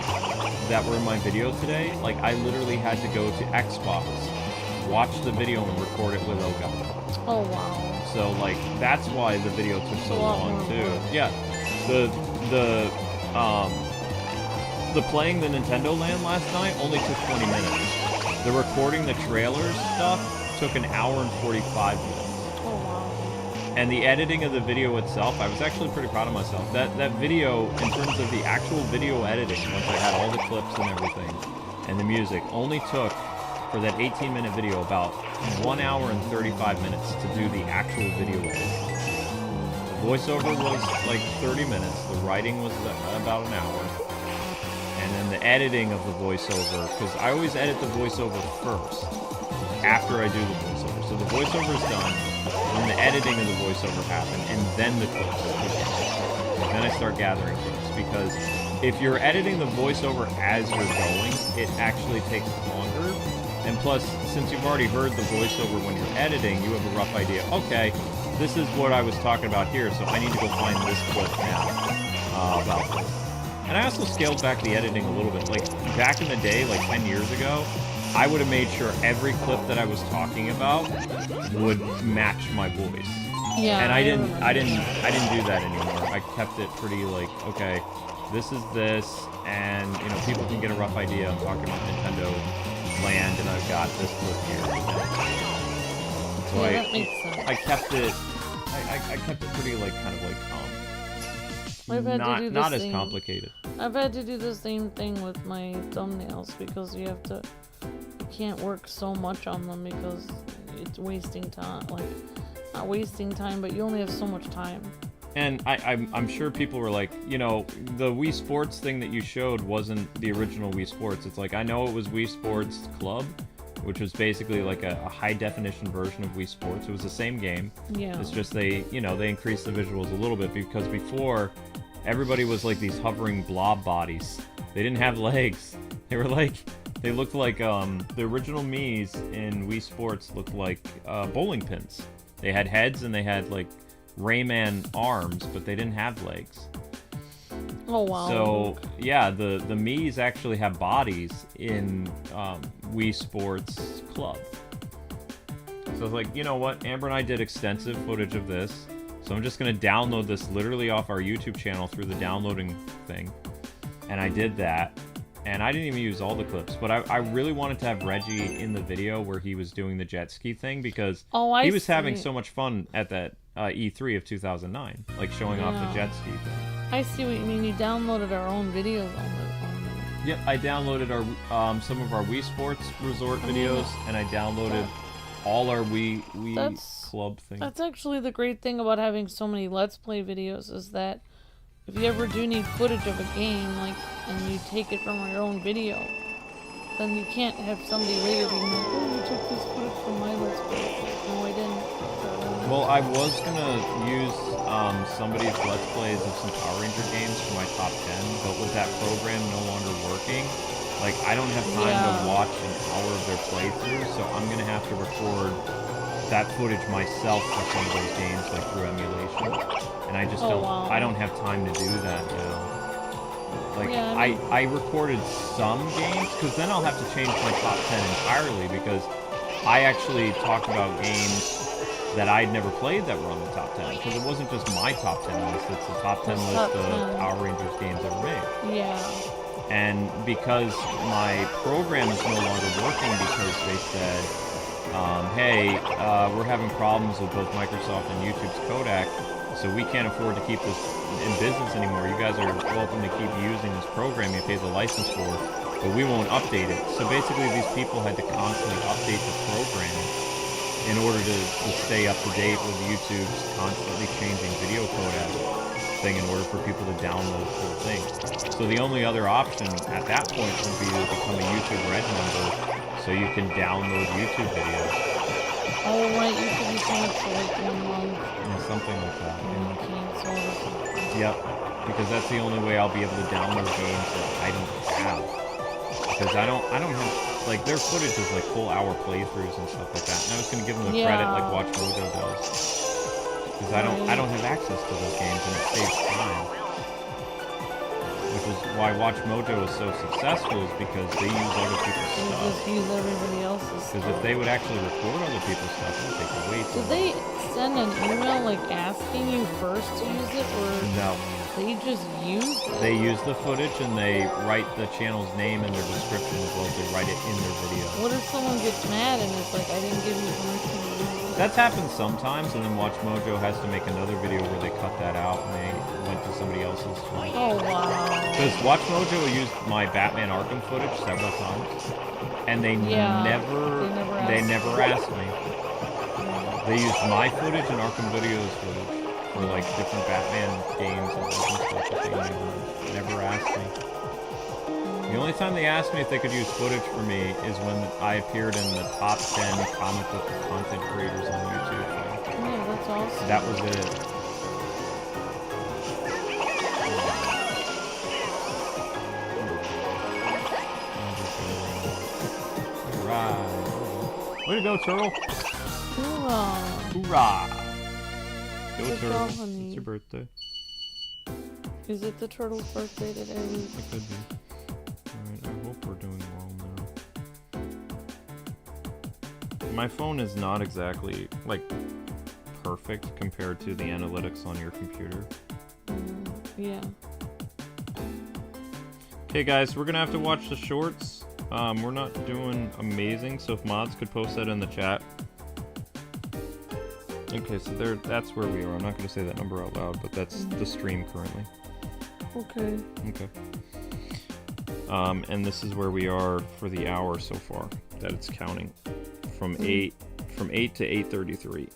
that were in my video today, like, I literally had to go to Xbox, watch the video, and record it with Elgato. Oh, wow. So, like, that's why the video took so long, too. Yeah. The playing the Nintendo Land last night only took 20 minutes. The recording the trailers stuff took an hour and 45 minutes. Oh, wow. And the editing of the video itself, I was actually pretty proud of myself. That video, in terms of the actual video editing, once I had all the clips and everything, and the music, only took, for that 18-minute video, about 1 hour and 35 minutes to do the actual video editing. The voiceover was like 30 minutes, the writing was about an hour, and then the editing of the voiceover, because I always edit the voiceover first, after I do the voiceover. So the voiceover is done, then the editing of the voiceover happens, and then the clips. And then I start gathering clips, because if you're editing the voiceover as you're going, it actually takes longer. And plus, since you've already heard the voiceover when you're editing, you have a rough idea. Okay, this is what I was talking about here, so I need to go find this clip now about this. And I also scaled back the editing a little bit. Like, back in the day, like 10 years ago, I would have made sure every clip that I was talking about would match my voice. Yeah. And I didn't do that anymore. I kept it pretty like, okay, this is this, and you know, people can get a rough idea. I'm talking about Nintendo Land, and I've got this clip here. So yeah, that makes sense. I kept it. I kept it pretty like kind of like I've had to do the not same. as complicated. I've had to do the same thing with my thumbnails, because you can't work so much on them because it's wasting time. Like, not wasting time, but you only have so much time. And I'm sure people were like, you know, the Wii Sports thing that you showed wasn't the original Wii Sports. It's like, I know it was Wii Sports Club, which was basically like a high-definition version of Wii Sports. It was the same game. Yeah. It's just they increased the visuals a little bit, because before, everybody was like these hovering blob bodies. They didn't have legs. They were like They looked like the original Mii's in Wii Sports looked like bowling pins. They had heads and they had like Rayman arms, but they didn't have legs. Oh wow. So yeah, the Mii's actually have bodies in Wii Sports Club. So it's like, you know what? Amber and I did extensive footage of this. So I'm just going to download this literally off our YouTube channel through the downloading thing. And I did that. And I didn't even use all the clips. But I really wanted to have Reggie in the video where he was doing the jet ski thing. Because he was having so much fun at that E3 of 2009. Like showing off the jet ski thing. I see what you mean. You downloaded our own videos on the... Yep, I downloaded our some of our Wii Sports Resort videos. And I downloaded all our Wii Club things. That's actually the great thing about having so many Let's Play videos is that if you ever do need footage of a game, like, and you take it from your own video, then you can't have somebody later be like, oh, you took this footage from my Let's Play. No, I didn't. Well, I was gonna use somebody's Let's Plays of some Power Ranger games for my top 10, but with that program no longer working, like, I don't have time to watch an hour of their playthrough, so I'm gonna have to record that footage myself for some of those games, like through emulation. And I just I don't have time to do that now. Like, I recorded some games, because then I'll have to change my top 10 entirely, because I actually talked about games that I'd never played that were on the top 10, because it wasn't just my top 10 list, it's the top 10 list of Power Rangers games ever made. Yeah. And because my program is no longer working because they said, hey, we're having problems with both Microsoft and YouTube's codec, so we can't afford to keep this in business anymore. You guys are welcome to keep using this program you pay the license for, but we won't update it. So basically these people had to constantly update the program in order to stay up to date with YouTube's constantly changing video codec thing in order for people to download full things. So the only other option at that point would be to become a YouTube Red member so you can download YouTube videos. Oh, right, you could be canceled like 1 month. Yeah, something like that. Cancel. Yep, because that's the only way I'll be able to download games that I don't have. Because I don't have, like, their footage is like full hour playthroughs and stuff like that. And I was going to give them the credit like Watch Mojo does. Because I don't have access to those games and it saves time. Which is why Watch Mojo is so successful, is because they use other people's stuff. They just use everybody else's stuff. Because if they would actually record other people's stuff, it would take way too long. Did they send an email like asking you first to use it, or no? They just use it? They use the footage and they write the channel's name in their description as well as they write it in their video. What if someone gets mad and it's like, I didn't give you permission to use it? That's happened sometimes, and then Watch Mojo has to make another video where they cut that out and they went to somebody else's. Oh, wow. Because Watch Mojo used my Batman Arkham footage several times, and they never asked me. They used my footage and Arkham Video's footage for like different Batman games and stuff that they never asked me. The only time they asked me if they could use footage for me is when I appeared in the top 10 comic book content creators on YouTube. Yeah, that's awesome. That was it. Alright. Way to go, Turtle! Hoorah! Hoorah! Go, Good Turtle. job, honey. It's your birthday. Is it the turtle's birthday today? It could be. Alright, I hope we're doing well now. My phone is not exactly, like, perfect compared to the analytics on your computer. Yeah. Okay, guys, we're gonna have to watch the shorts. We're not doing amazing, so if mods could post that in the chat. Okay, so that's where we are. I'm not gonna say that number out loud, but that's the stream currently. Okay. Okay. And this is where we are for the hour so far that it's counting, from 8 to 8:33.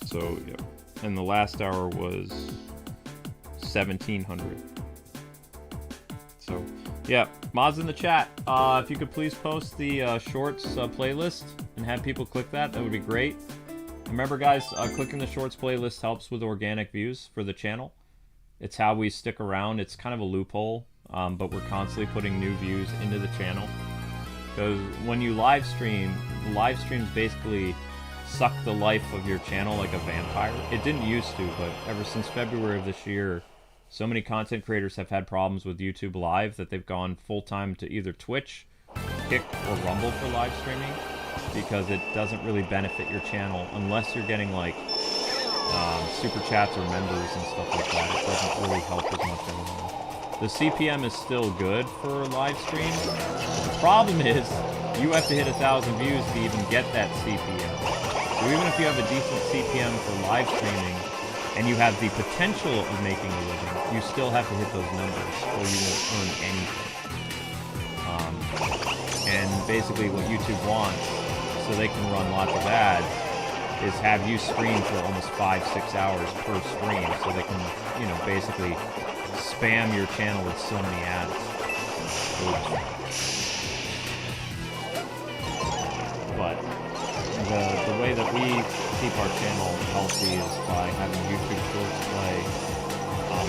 So yeah, and the last hour was 1700. So yeah, mods in the chat. If you could please post the shorts playlist and have people click that would be great. Remember, guys, clicking the shorts playlist helps with organic views for the channel. It's how we stick around. It's kind of a loophole, but we're constantly putting new views into the channel. Because when you live streams basically suck the life of your channel like a vampire. It didn't used to, but ever since February of this year, so many content creators have had problems with YouTube Live that they've gone full-time to either Twitch, Kick, or Rumble for live streaming, because it doesn't really benefit your channel unless you're getting like super chats or members and stuff like that. It doesn't really help as much anymore. The CPM is still good for live streams. The problem is you have to hit 1,000 views to even get that CPM. So even if you have a decent CPM for live streaming and you have the potential of making a living, you still have to hit those numbers or you won't earn anything. And basically what YouTube wants, so they can run lots of ads, is have you stream for almost 5-6 hours per stream, so they can, you know, basically spam your channel with so many ads. But the way that we keep our channel healthy is by having YouTube Shorts play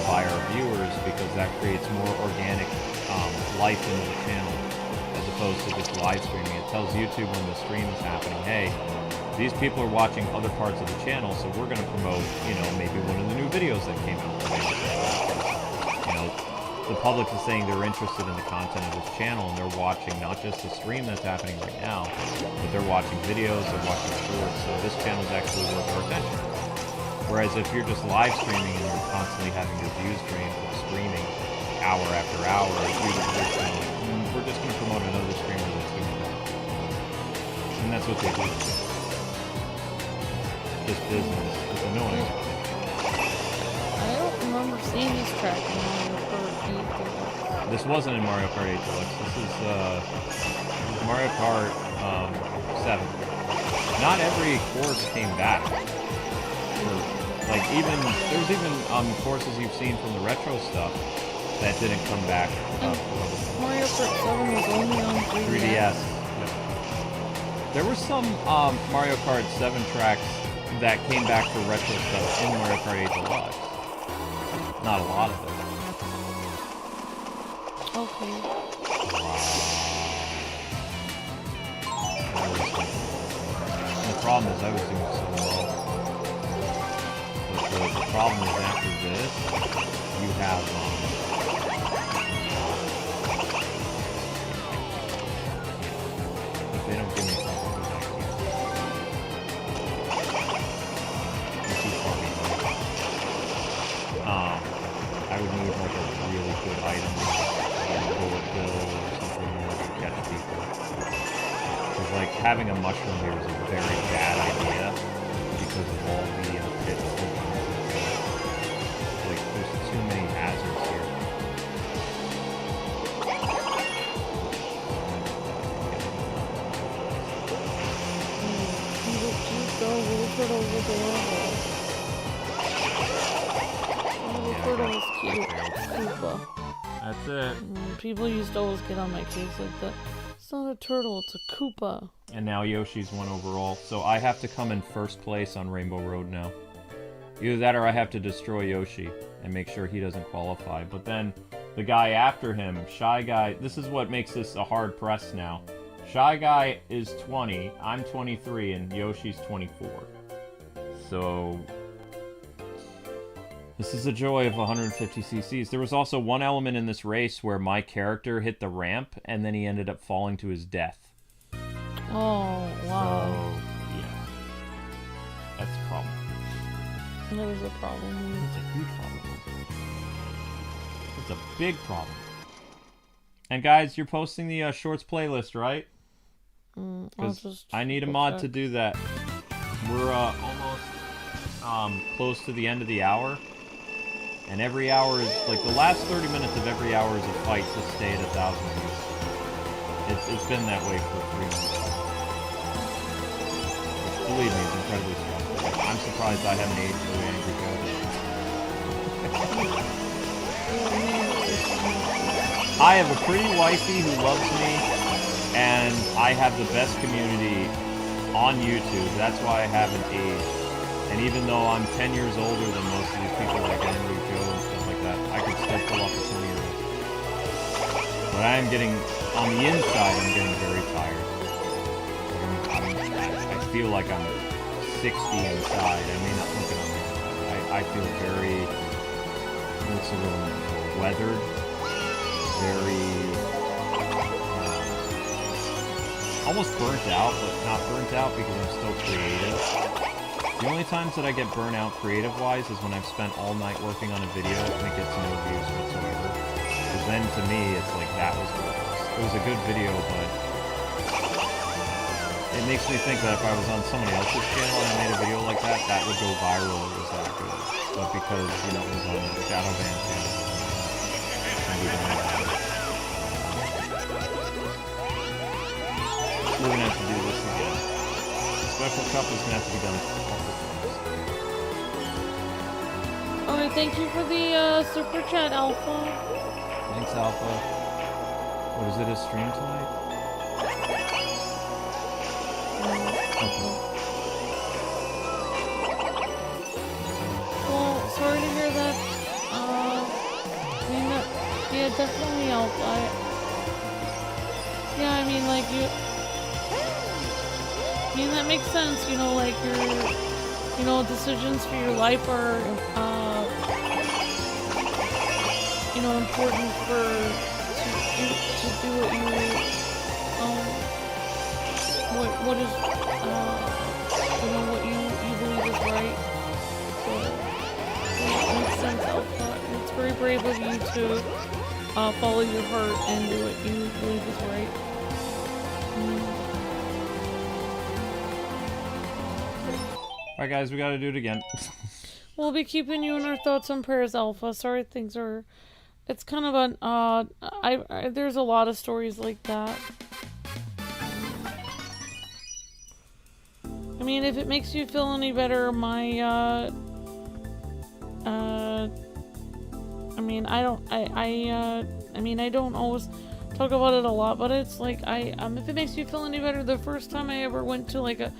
by our viewers, because that creates more organic life into the channel as opposed to just live streaming. It tells YouTube when the stream is happening, hey, these people are watching other parts of the channel, so we're going to promote, you know, maybe one of the new videos that came out today. You know, the public is saying they're interested in the content of this channel, and they're watching not just the stream that's happening right now, but they're watching videos, they're watching shorts, so this channel is actually worth our attention. Whereas if you're just live streaming and you're constantly having your views drained from streaming hour after hour, you're we're just going to promote another streamer that's doing that. And that's what they do. Just business. It's annoying. I don't remember seeing this track in Mario Kart 8 Deluxe. This wasn't in Mario Kart 8 Deluxe. This is Mario Kart 7. Not every course came back. Like there's even courses you've seen from the retro stuff that didn't come back. Mario Kart 7 was only on 3DS. Yep. There were some Mario Kart 7 tracks that came back for retro stuff in Mario Kart 8 Deluxe. Not a lot of them. Okay. And the problem is I was doing so well. But the problem is after this, you have if they don't give me something to back here. I would need like a really good item, like a bullet bill or something in order to catch people. Because like having a mushroom here is a very bad idea because of all the pits. Like there's too many hazards here. That's it. People used to always get on my case like that. It's not a turtle, it's a Koopa. And now Yoshi's won overall, so I have to come in first place on Rainbow Road now. Either that or I have to destroy Yoshi and make sure he doesn't qualify. But then the guy after him, Shy Guy, this is what makes this a hard press now. Shy Guy is 20, I'm 23, and Yoshi's 24. So this is a joy of 150 cc's. There was also one element in this race where my character hit the ramp and then he ended up falling to his death. Oh, wow. So, yeah. That's a problem. That is a problem. It's a huge problem. It's a big problem. And guys, you're posting the Shorts playlist, right? I need a mod to do that. We're almost close to the end of the hour. And every hour is, like, the last 30 minutes of every hour is a fight to stay at 1,000 views. It's been that way for 3 months. Which, believe me, is incredibly stressful. I'm surprised I haven't aged the way Angry Joe did. I have a pretty wifey who loves me, and I have the best community on YouTube. That's why I haven't aged. And even though I'm 10 years older than most of these people like Angry Joe and stuff like that, I could still pull off a 20-year-old. But I am getting, on the inside, I'm getting very tired. feel like I'm 60 inside. I may not look it on I feel very, what's the word, weathered, very, almost burnt out, but not burnt out because I'm still creative. The only times that I get burnt out creative-wise is when I've spent all night working on a video and it gets no views whatsoever. Because then, to me, it's like, that was worthless. It was a good video, but it makes me think that if I was on somebody else's channel and I made a video like that, that would go viral if it was that good. But because, you know, it was on the Shadowban channel, maybe don't have it. We're gonna have to do this again. The special cup is gonna have to be done a couple times. Alright, thank you for the super chat, Alpha. Thanks, Alpha. What is it, a stream tonight? Okay. Well, sorry to hear that. I mean, yeah, definitely Alpha. Yeah, I mean, like, I mean, that makes sense, you know, like, you know, decisions for your life are, you know, important to do what you, what is, you know, what you believe is right. So, yeah, it makes sense, Alpha. It's very brave of you to, follow your heart and do what you believe is right. Alright guys, we gotta do it again. We'll be keeping you in our thoughts and prayers, Alpha. Sorry things are... It's kind of an, there's a lot of stories like that. I mean, if it makes you feel any better, my, I mean, I mean, I don't always talk about it a lot, but it's like, if it makes you feel any better, the first time I ever went to, like, I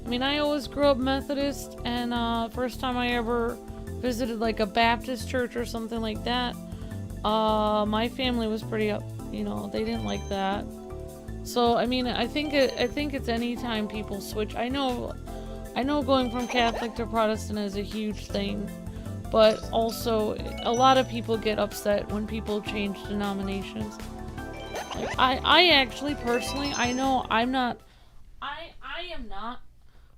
mean, I always grew up Methodist, and, first time I ever visited, like, a Baptist church or something like that, my family was pretty up, you know, they didn't like that. So, I mean, I think it's any time people switch. I know going from Catholic to Protestant is a huge thing, but also a lot of people get upset when people change denominations. Like, I actually, personally, I know I am not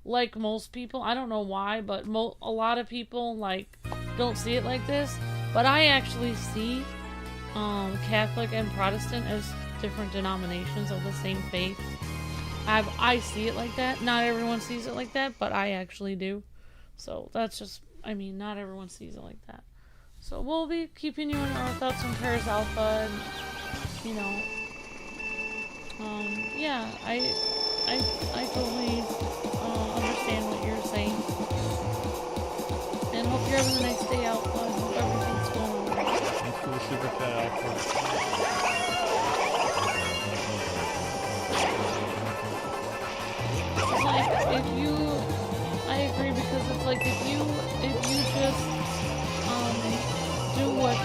like most people. I don't know why, but a lot of people, like, don't see it like this. But I actually see Catholic and Protestant as different denominations of the same faith. I see it like that. Not everyone sees it like that, but I actually do. So that's just, I mean, not everyone sees it like that. So we'll be keeping you in our thoughts and prayers, Alpha, and, you know, yeah, I totally understand what you're saying. And hope you're having a nice day, Alpha. I hope everything's going on right. Thanks for the super chat, Alpha. Like, I agree, because it's like, if you just, do what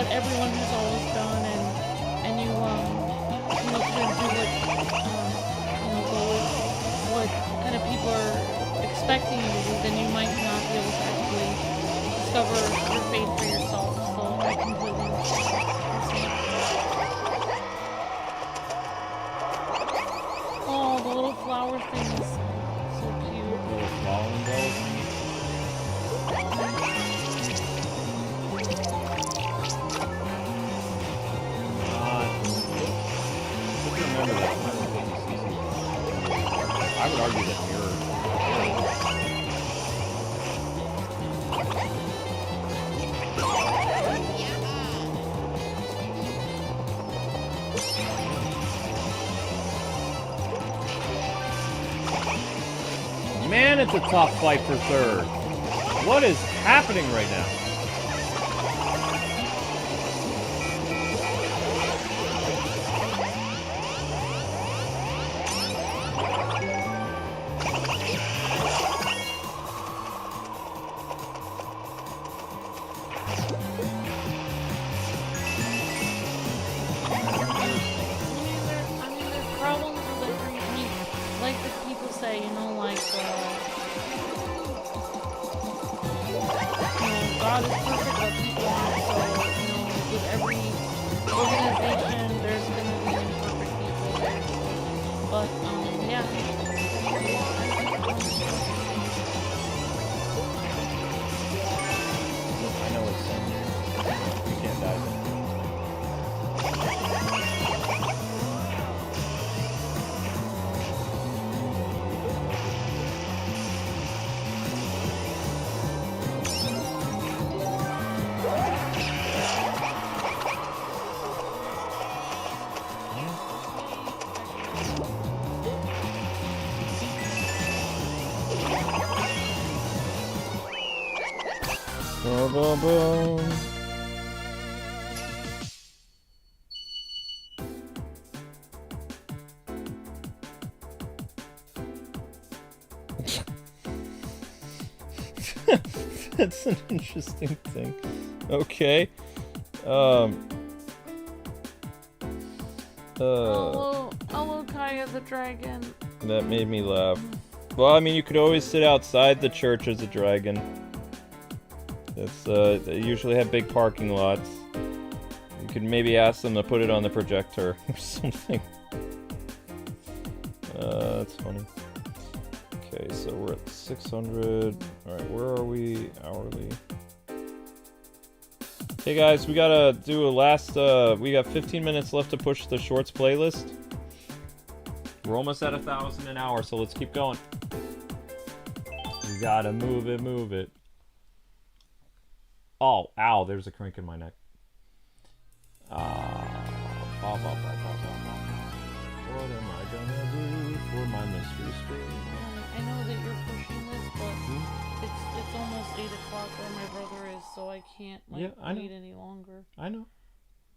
everyone has always done, and you know, kind of do what kind of people are expecting you to do, then you might not be able to actually discover your faith for yourself. So I completely understand. Oh, the little flower thing is so cute. Little flowering bells. Remember that 150cc. I would argue that mirror. Man, it's a tough fight for third. What is happening right now? say, you know, like, God is perfect, but people aren't. So, with every organization, there's gonna be imperfect people there. But, yeah. I know it's you can't die there. Boom, boom, boom. That's an interesting thing. Okay. Hello, Kaya the Dragon. That made me laugh. Well, I mean, you could always sit outside the church as a dragon. That's, they usually have big parking lots. You could maybe ask them to put it on the projector or something. That's funny. Okay, so we're at 600. Alright, where are we? Hourly. Hey guys, we gotta do a last, we got 15 minutes left to push the shorts playlist. We're almost at 1,000 an hour, so let's keep going. We gotta move it, move it. Oh, ow, there's a crink in my neck. What am I gonna do for my mystery stream? I know that you're pushing this, but it's almost 8 o'clock where my brother is, so I can't wait any longer. I know.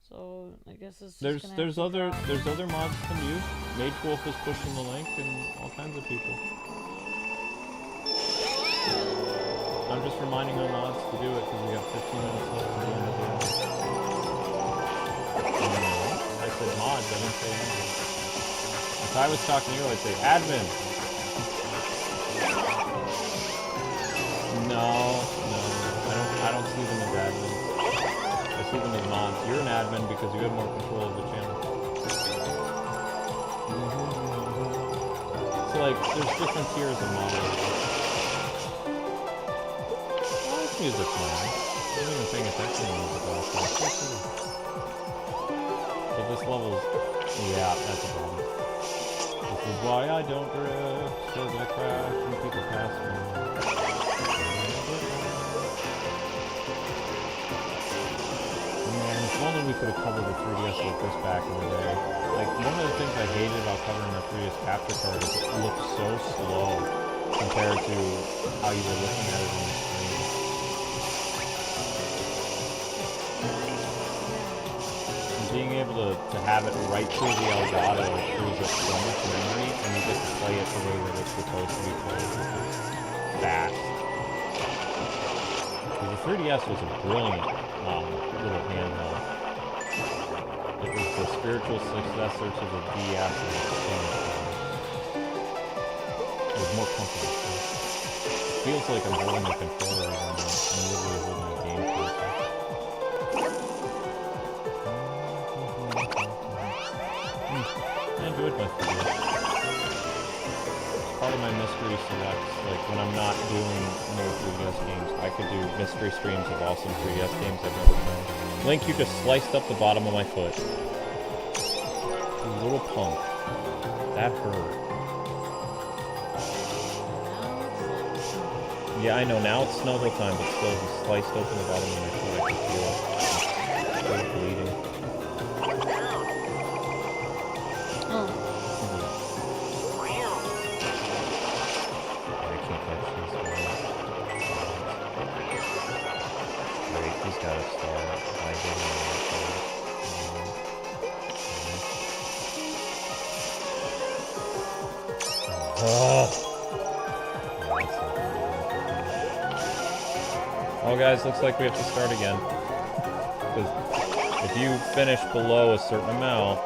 So I guess it's There's other mods than you. Mage Wolf is pushing the link and all kinds of people. I'm just reminding the mods to do it because we got 15 minutes left to the end of the I said mods, I didn't say anything. If I was talking to you, I'd say admin. No, I don't see them as admins. I see them as mods. You're an admin because you have more control of the channel. So like, there's different tiers of moderators. Music man. I wasn't even paying attention to music last time. But this level is... Yeah, that's a problem. This is why I don't drift, because I crash and people pass me. Man, if only we could have covered the 3DS like this back in the day. Like, one of the things I hated about covering the 3DS capture card is it looked so slow compared to how you were looking at it on the screen. Being able to have it right through the Elgato frees up so much memory, and you get to play it the way that it's supposed to be played. Fast. Because the 3DS was a brilliant little handheld. It was the spiritual successor to the DS and the Sony. It was more comfortable. It feels like I'm holding a controller even though I'm literally holding a game console. I enjoyed my 3DS. Part of my mystery selects, like when I'm not doing no 3DS games, I could do mystery streams of awesome 3DS games I've never played. Link, you just sliced up the bottom of my foot. You little punk. That hurt. Yeah, I know, now it's snuggle time, but still, you sliced open the bottom of my foot, I can feel it. It's still bleeding. Oh guys, looks like we have to start again. Because if you finish below a certain amount,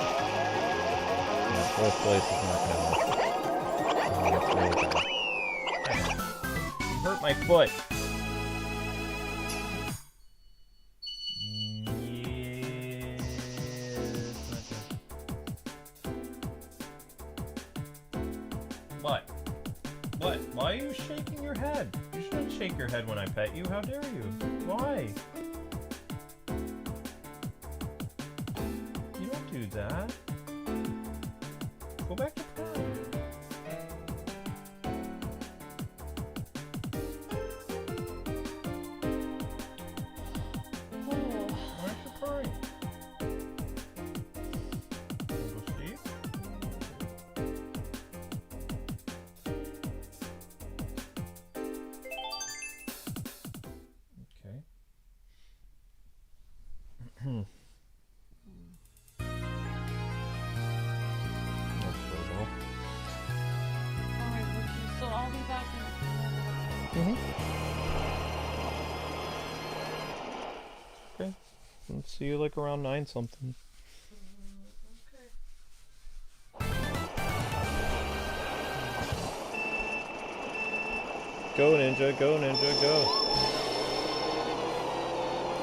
fourth place is not going to help. That's really bad. You hurt my foot. Yeah, that's not good. What? What? Why are you shaking your head? You shouldn't shake your head when I pet you. How dare you? Why? You don't do that. Go back to purring. Why aren't you purring? Wanna go sleep? Okay. Alright, Ricky, so I'll be back in a little bit. Okay. Let's see you like around 9 something. Okay. Go Ninja, go Ninja, go.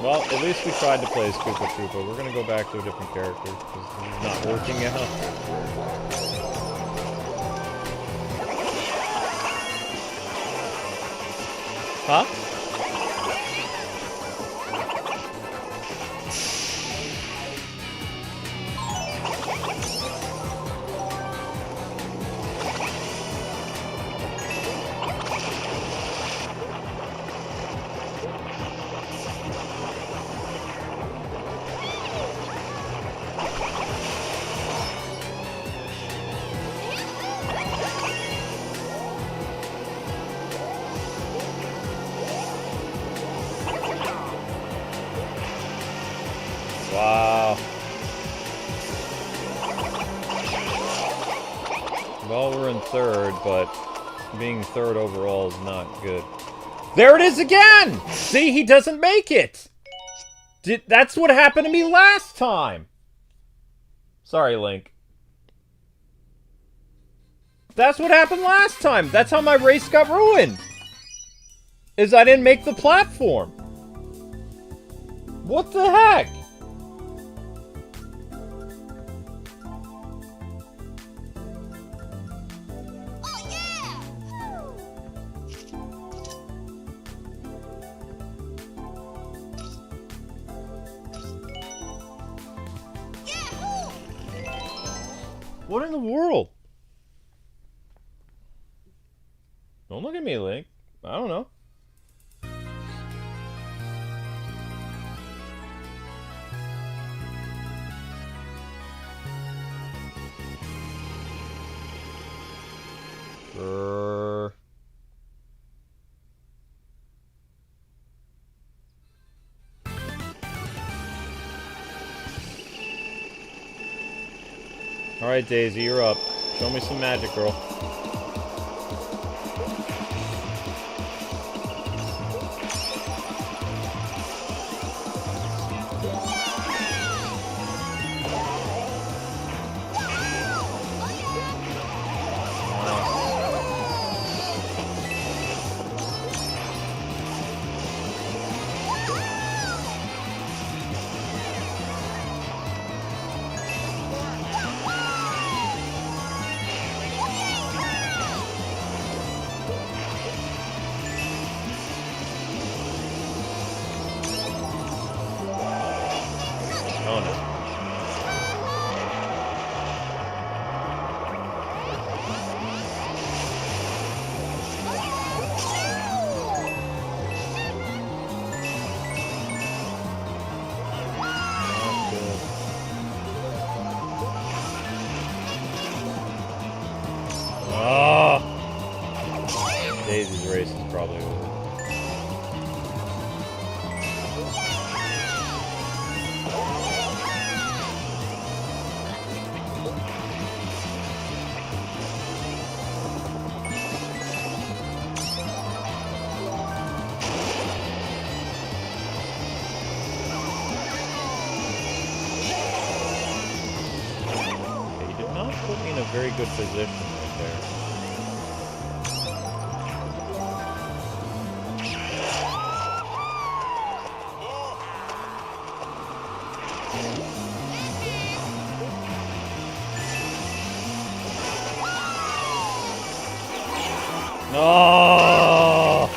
Well, at least we tried to play as Koopa Troopa. We're gonna go back to a different character because it's not working out. Huh? Wow. Well, we're in third, but being third overall is not good. There it is again! See, he doesn't make it! That's what happened to me last time! Sorry, Link. That's what happened last time! That's how my race got ruined! Is I didn't make the platform! What the heck? What in the world? Don't look at me, Link. I don't know. Alright, Daisy, you're up. Show me some magic, girl. Oh no. Oh! Daisy's race is probably over. He did not put me in a very good position right there. Oh!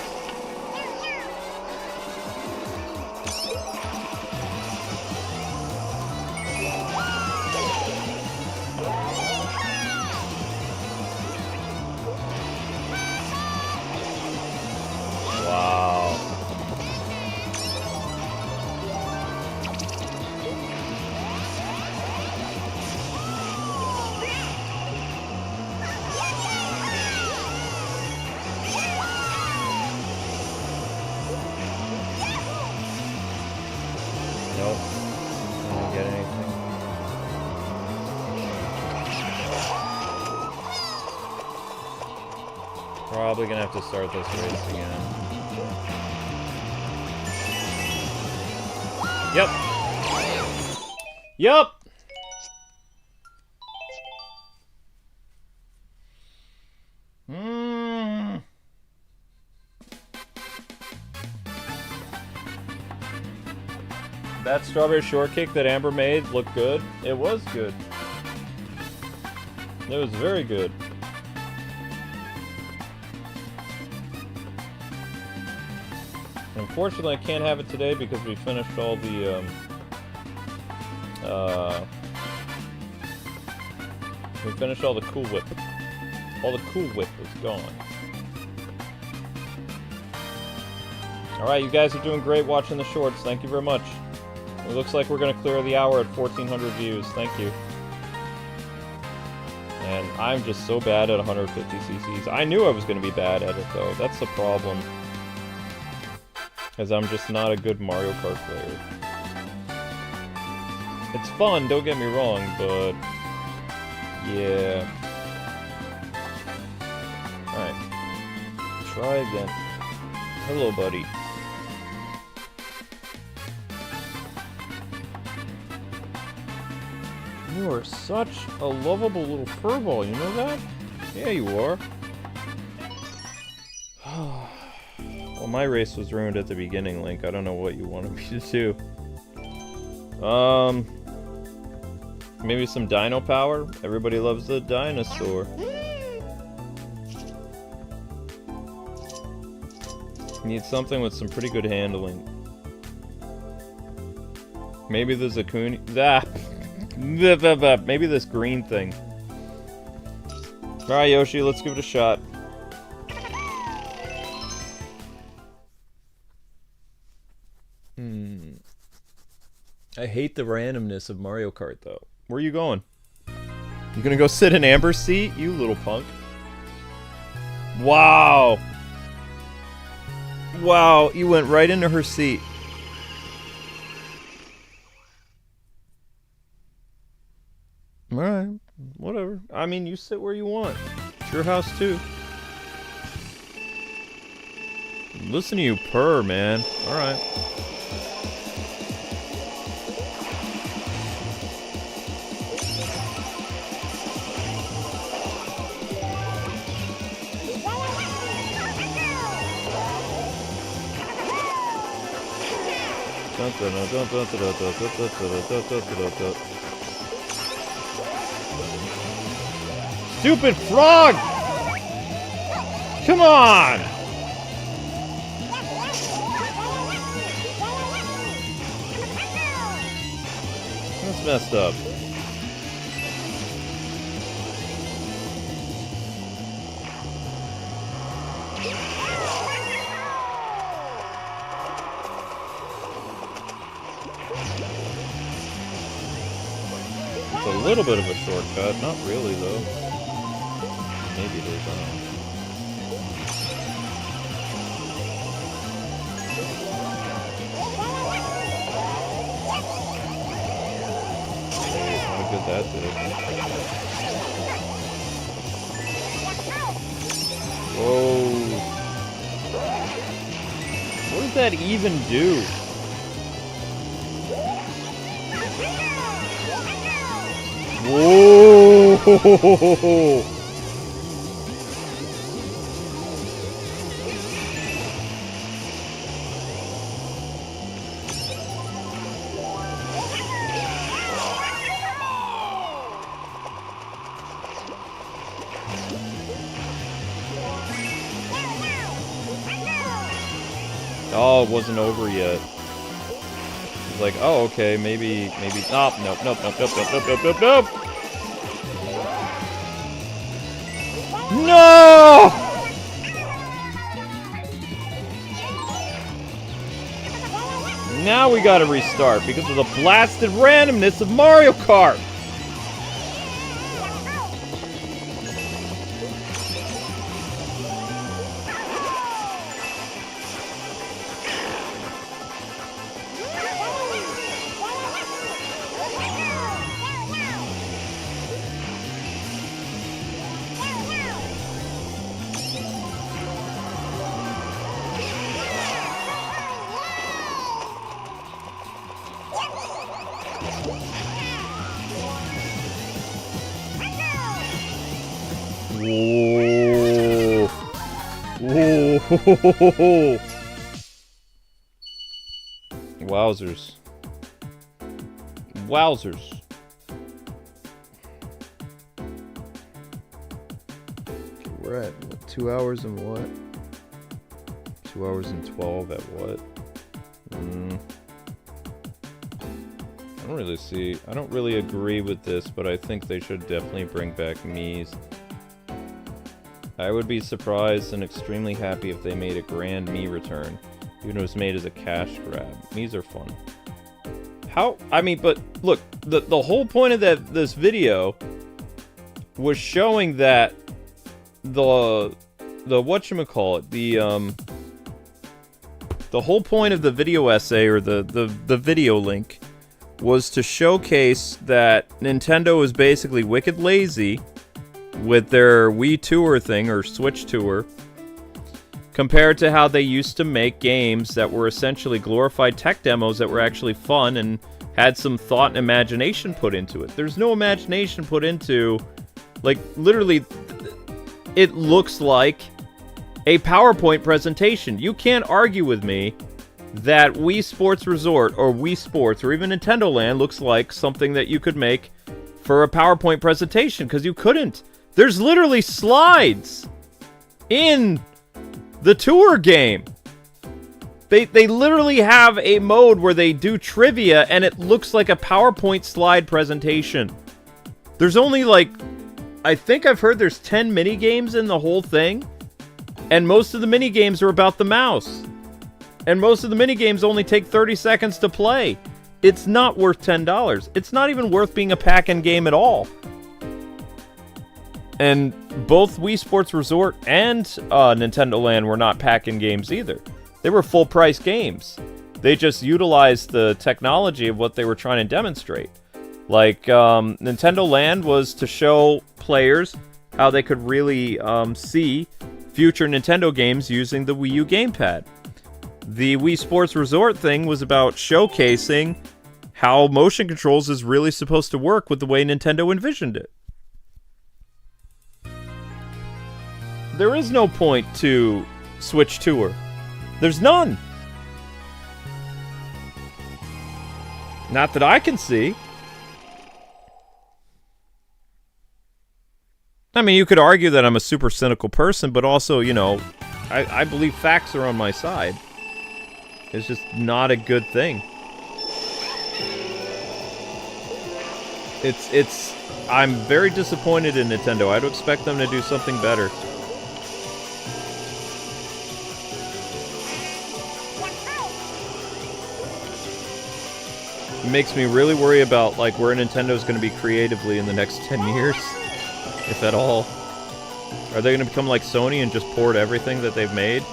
Wow. Nope. Didn't get anything. Probably gonna have to start this race again. Yep. Yep. That strawberry shortcake that Amber made looked good. It was good. It was very good. Unfortunately, I can't have it today because we finished all the, we finished all the Cool Whip. All the Cool Whip was gone. Alright, you guys are doing great watching the shorts. Thank you very much. It looks like we're going to clear the hour at 1,400 views. Thank you. And I'm just so bad at 150 cc's. I knew I was going to be bad at it, though. That's the problem. Because I'm just not a good Mario Kart player. It's fun, don't get me wrong, but... yeah. Alright. Try again. Hello, buddy. You are such a lovable little furball, you know that? Yeah, you are. Well, my race was ruined at the beginning, Link. I don't know what you wanted me to do. Maybe some dino power? Everybody loves the dinosaur. Need something with some pretty good handling. Maybe the Zakuni... maybe this green thing. Alright, Yoshi, let's give it a shot. I hate the randomness of Mario Kart, though. Where are you going? You gonna go sit in Amber's seat? You little punk. Wow! Wow, you went right into her seat. Alright, whatever. I mean, you sit where you want. It's your house, too. Listen to you purr, man. Alright. Stupid frog! Come on! That's messed up. It's a little bit of a shortcut, not really though. Maybe it is, I don't know. How good that did. Whoa. What does that even do? Whoa! Oh, it wasn't over yet. It's like, oh, okay, maybe, nope, nope, nope, nope, nope, nope, nope, nope, nope. No! Now we gotta restart because of the blasted randomness of Mario Kart. Whoa. Whoa. Wowzers. Wowzers. We're at what, 2 hours and what? 2 hours and 12 at what? I don't really agree with this, but I think they should definitely bring back Mii's. I would be surprised and extremely happy if they made a grand Mii return, even if it was made as a cash grab. Mii's are fun. But look, the whole point of this video was showing that the whatchamacallit, the whole point of the video essay or the video link was to showcase that Nintendo is basically wicked lazy with their Wii Tour thing, or Switch Tour, compared to how they used to make games that were essentially glorified tech demos that were actually fun and had some thought and imagination put into it. There's no imagination put into, like, literally, it looks like a PowerPoint presentation. You can't argue with me that Wii Sports Resort or Wii Sports or even Nintendo Land looks like something that you could make for a PowerPoint presentation, because you couldn't. There's literally slides in the tour game. They literally have a mode where they do trivia and it looks like a PowerPoint slide presentation. There's only like, I think I've heard there's 10 mini games in the whole thing, and most of the mini games are about the mouse. And most of the mini games only take 30 seconds to play. It's not worth $10. It's not even worth being a pack-in game at all. And both Wii Sports Resort and Nintendo Land were not pack-in games either. They were full-price games. They just utilized the technology of what they were trying to demonstrate. Like, Nintendo Land was to show players how they could really see future Nintendo games using the Wii U gamepad. The Wii Sports Resort thing was about showcasing how motion controls is really supposed to work with the way Nintendo envisioned it. There is no point to Switch Tour. There's none. Not that I can see. I mean, you could argue that I'm a super cynical person, but also, you know, I believe facts are on my side. It's just not a good thing. I'm very disappointed in Nintendo. I'd expect them to do something better. It makes me really worry about, like, where Nintendo's going to be creatively in the next 10 years, if at all. Are they going to become like Sony and just port everything that they've made?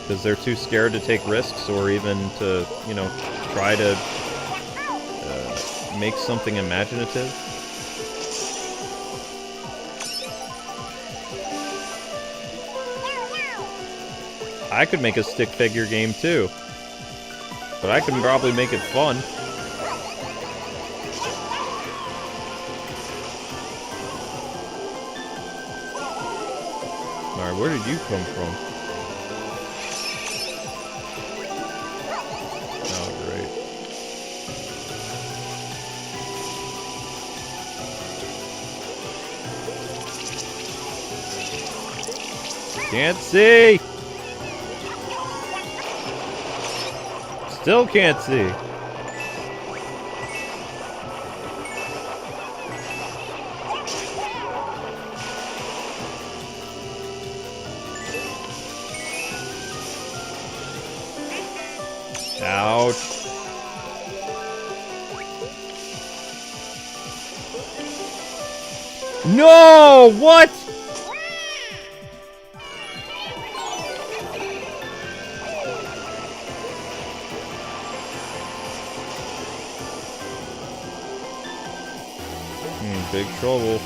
Because they're too scared to take risks or even to, you know, try to make something imaginative. I could make a stick figure game too, but I can probably make it fun. Alright, where did you come from? Can't see! Still can't see. Ouch. No! What? Big trouble.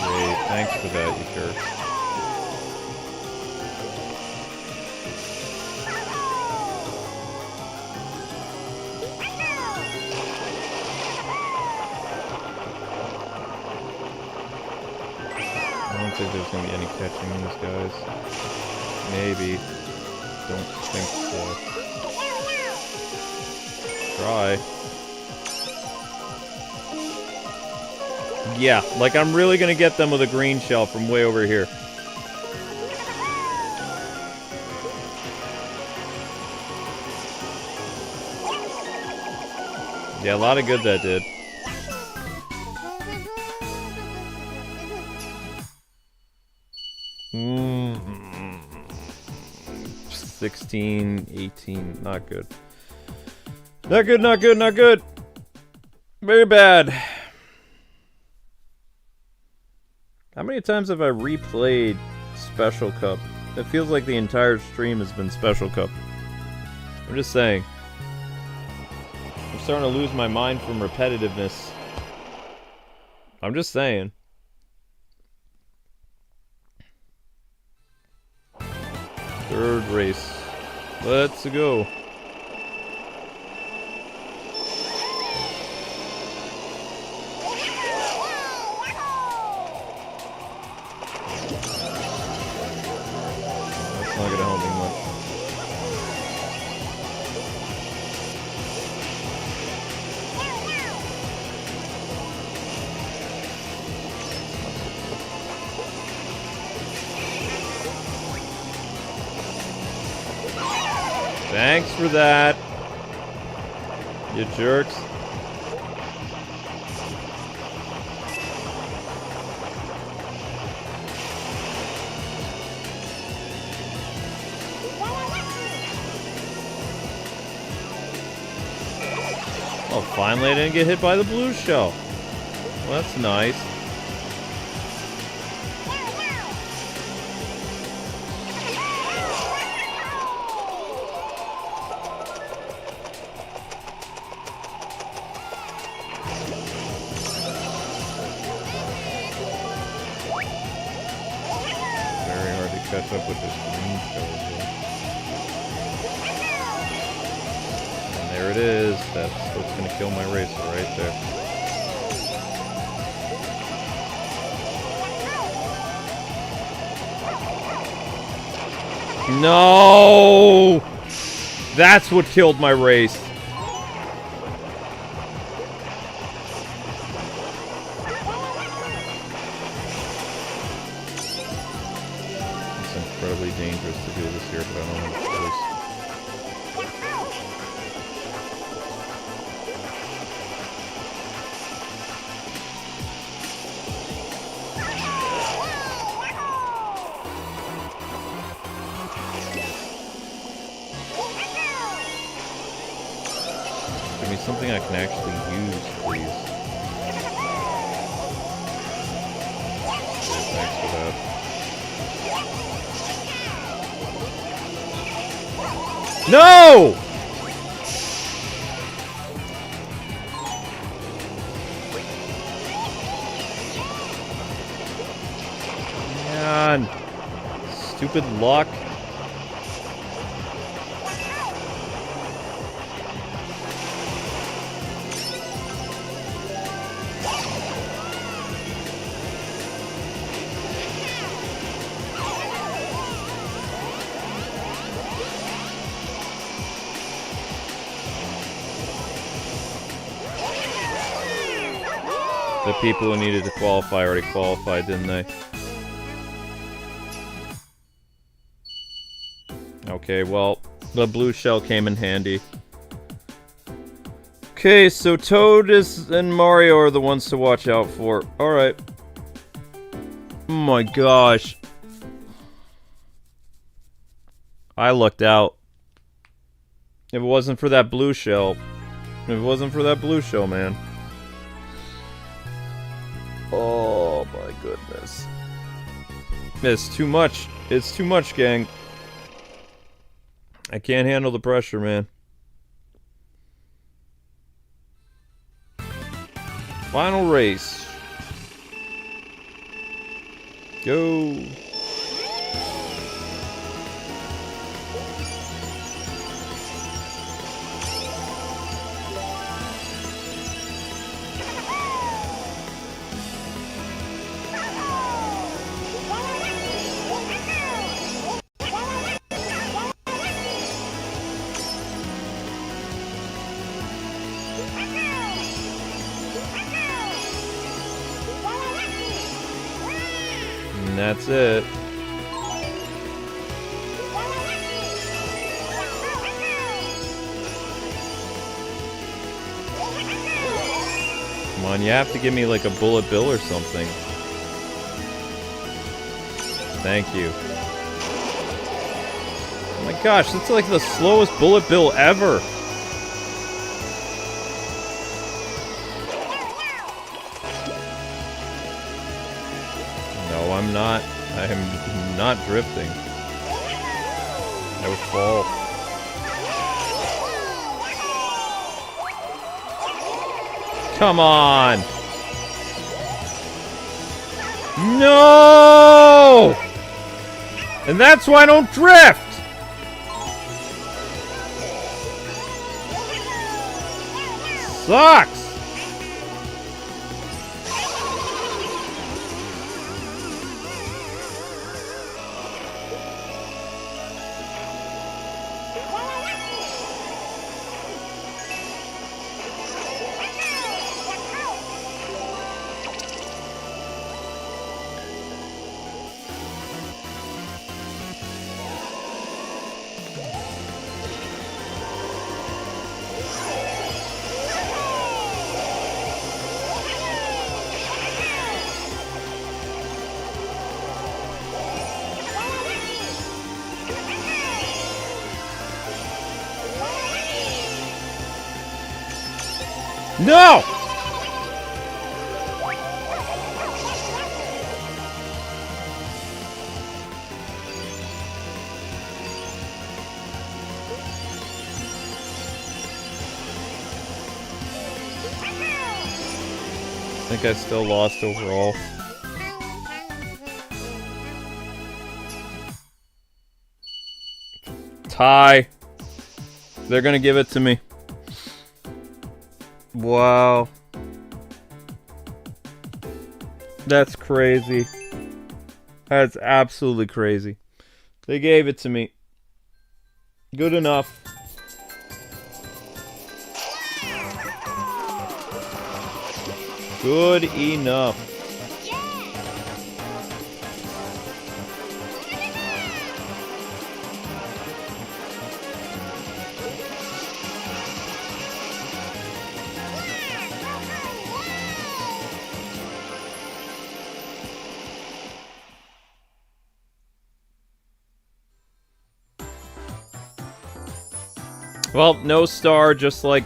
Great, thanks for that, you jerk. I don't think there's gonna be any catching in this, guys. Maybe. Don't think so. Try. Yeah, like I'm really gonna get them with a green shell from way over here. Yeah, a lot of good that did. Mm-hmm. 16, 18, not good. Not good, not good, not good. Very bad. How many times have I replayed Special Cup? It feels like the entire stream has been Special Cup. I'm just saying. I'm starting to lose my mind from repetitiveness. I'm just saying. Third race. Let's go. That's not gonna help me much. Thanks for that, you jerks. Oh, finally I didn't get hit by the blue shell. Well, that's nice. Catch up with this green shell here. And there it is. That's what's going to kill my racer right there. No! That's what killed my race. Incredibly dangerous to do this here, but I don't have a choice. Give me something I can actually use, please. Yeah, thanks for that. No! Man, stupid luck. The people who needed to qualify already qualified, didn't they? Okay, well, the blue shell came in handy. Okay, so Toad and Mario are the ones to watch out for. Alright. Oh my gosh. I lucked out. If it wasn't for that blue shell. If it wasn't for that blue shell, man. Oh my goodness. It's too much. It's too much, gang. I can't handle the pressure, man. Final race. Go. And that's it. Come on, you have to give me like a bullet bill or something. Thank you. Oh my gosh, that's like the slowest bullet bill ever. No, I'm not. I am not drifting. I would fall. Come on! No! And that's why I don't drift! Sucks! No! I think I still lost overall. Tie. They're gonna give it to me. Wow. That's crazy. That's absolutely crazy. They gave it to me. Good enough. Good enough. Well, no star, just like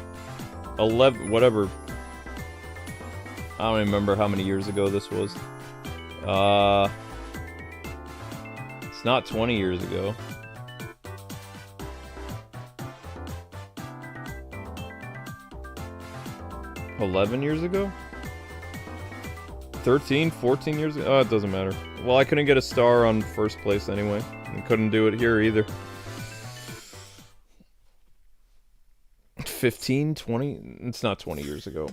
11, whatever. I don't remember how many years ago this was. It's not 20 years ago. $11 years ago? 13, 14 years ago? Oh, it doesn't matter. Well, I couldn't get a star on first place anyway. And couldn't do it here either. 15, 20? It's not 20 years ago.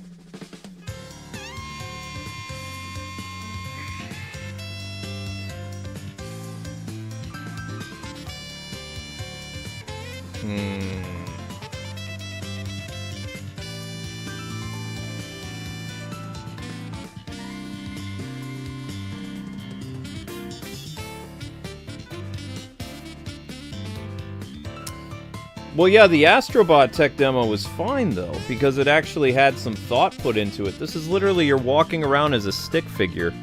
Well, yeah, the Astrobot tech demo was fine, though, because it actually had some thought put into it. This is literally you're walking around as a stick figure.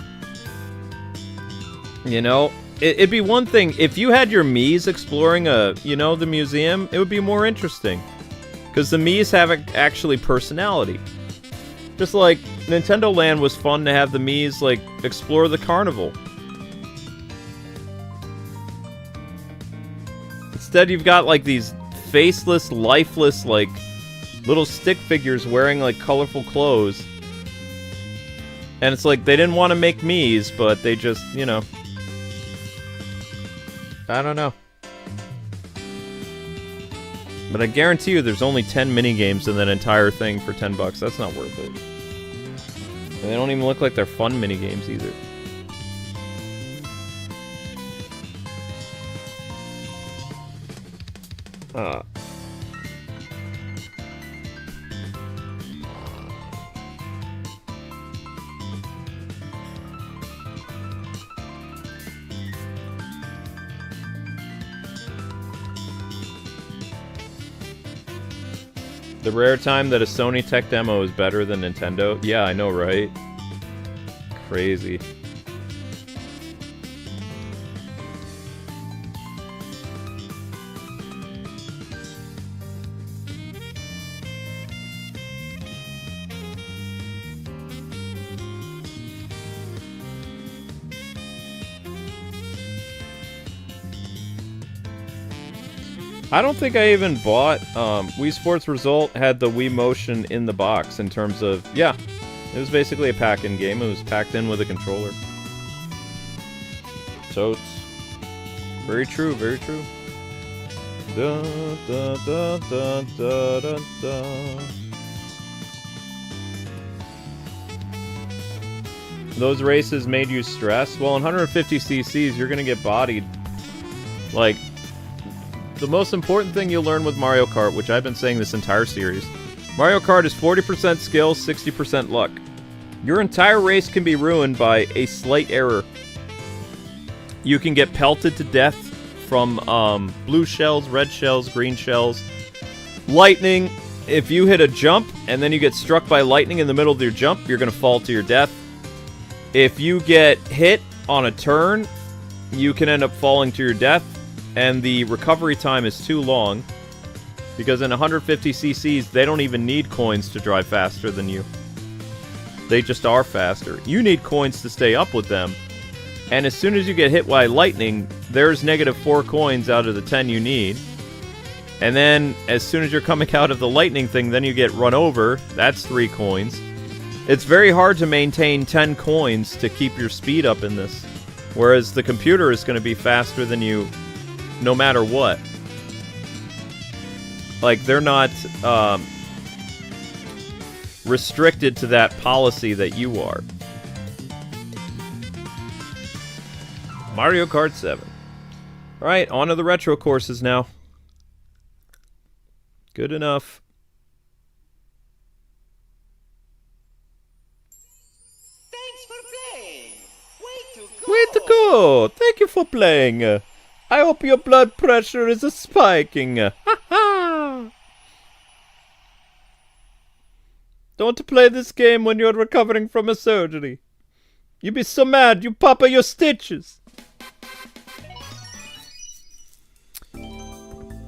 You know? It'd be one thing, if you had your Mii's exploring the museum, it would be more interesting. Because the Mii's have actually personality. Just like Nintendo Land was fun to have the Mii's, like, explore the carnival. Instead, you've got, like, these faceless, lifeless, like, little stick figures wearing, like, colorful clothes. And it's like, they didn't want to make Mii's, but they just, you know. I don't know. But I guarantee you there's only 10 minigames in that entire thing for $10. That's not worth it. And they don't even look like they're fun minigames either. The rare time that a Sony tech demo is better than Nintendo? Yeah, I know, right? Crazy. I don't think I even bought, Wii Sports Result had the Wii Motion in the box in terms of, yeah, it was basically a pack-in game. It was packed in with a controller. Totes. Very true, very true. Da, da, da, da, da, da, da. Those races made you stress? Well, in 150 cc's, you're gonna get bodied. Like, the most important thing you'll learn with Mario Kart, which I've been saying this entire series, Mario Kart is 40% skill, 60% luck. Your entire race can be ruined by a slight error. You can get pelted to death from blue shells, red shells, green shells. Lightning, if you hit a jump and then you get struck by lightning in the middle of your jump, you're going to fall to your death. If you get hit on a turn, you can end up falling to your death. And the recovery time is too long, because in 150 cc's, they don't even need coins to drive faster than you. They just are faster. You need coins to stay up with them. And as soon as you get hit by lightning, there's -4 coins out of the 10 you need. And then, as soon as you're coming out of the lightning thing, then you get run over. That's 3 coins. It's very hard to maintain 10 coins to keep your speed up in this. Whereas the computer is going to be faster than you no matter what. Like, they're not restricted to that policy that you are. Mario Kart 7. Alright, on to the retro courses now. Good enough. Thanks for playing. Way to go. Way to go! Thank you for playing. I hope your blood pressure is spiking. Ha ha! Don't play this game when you're recovering from a surgery. You'd be so mad you pop your stitches.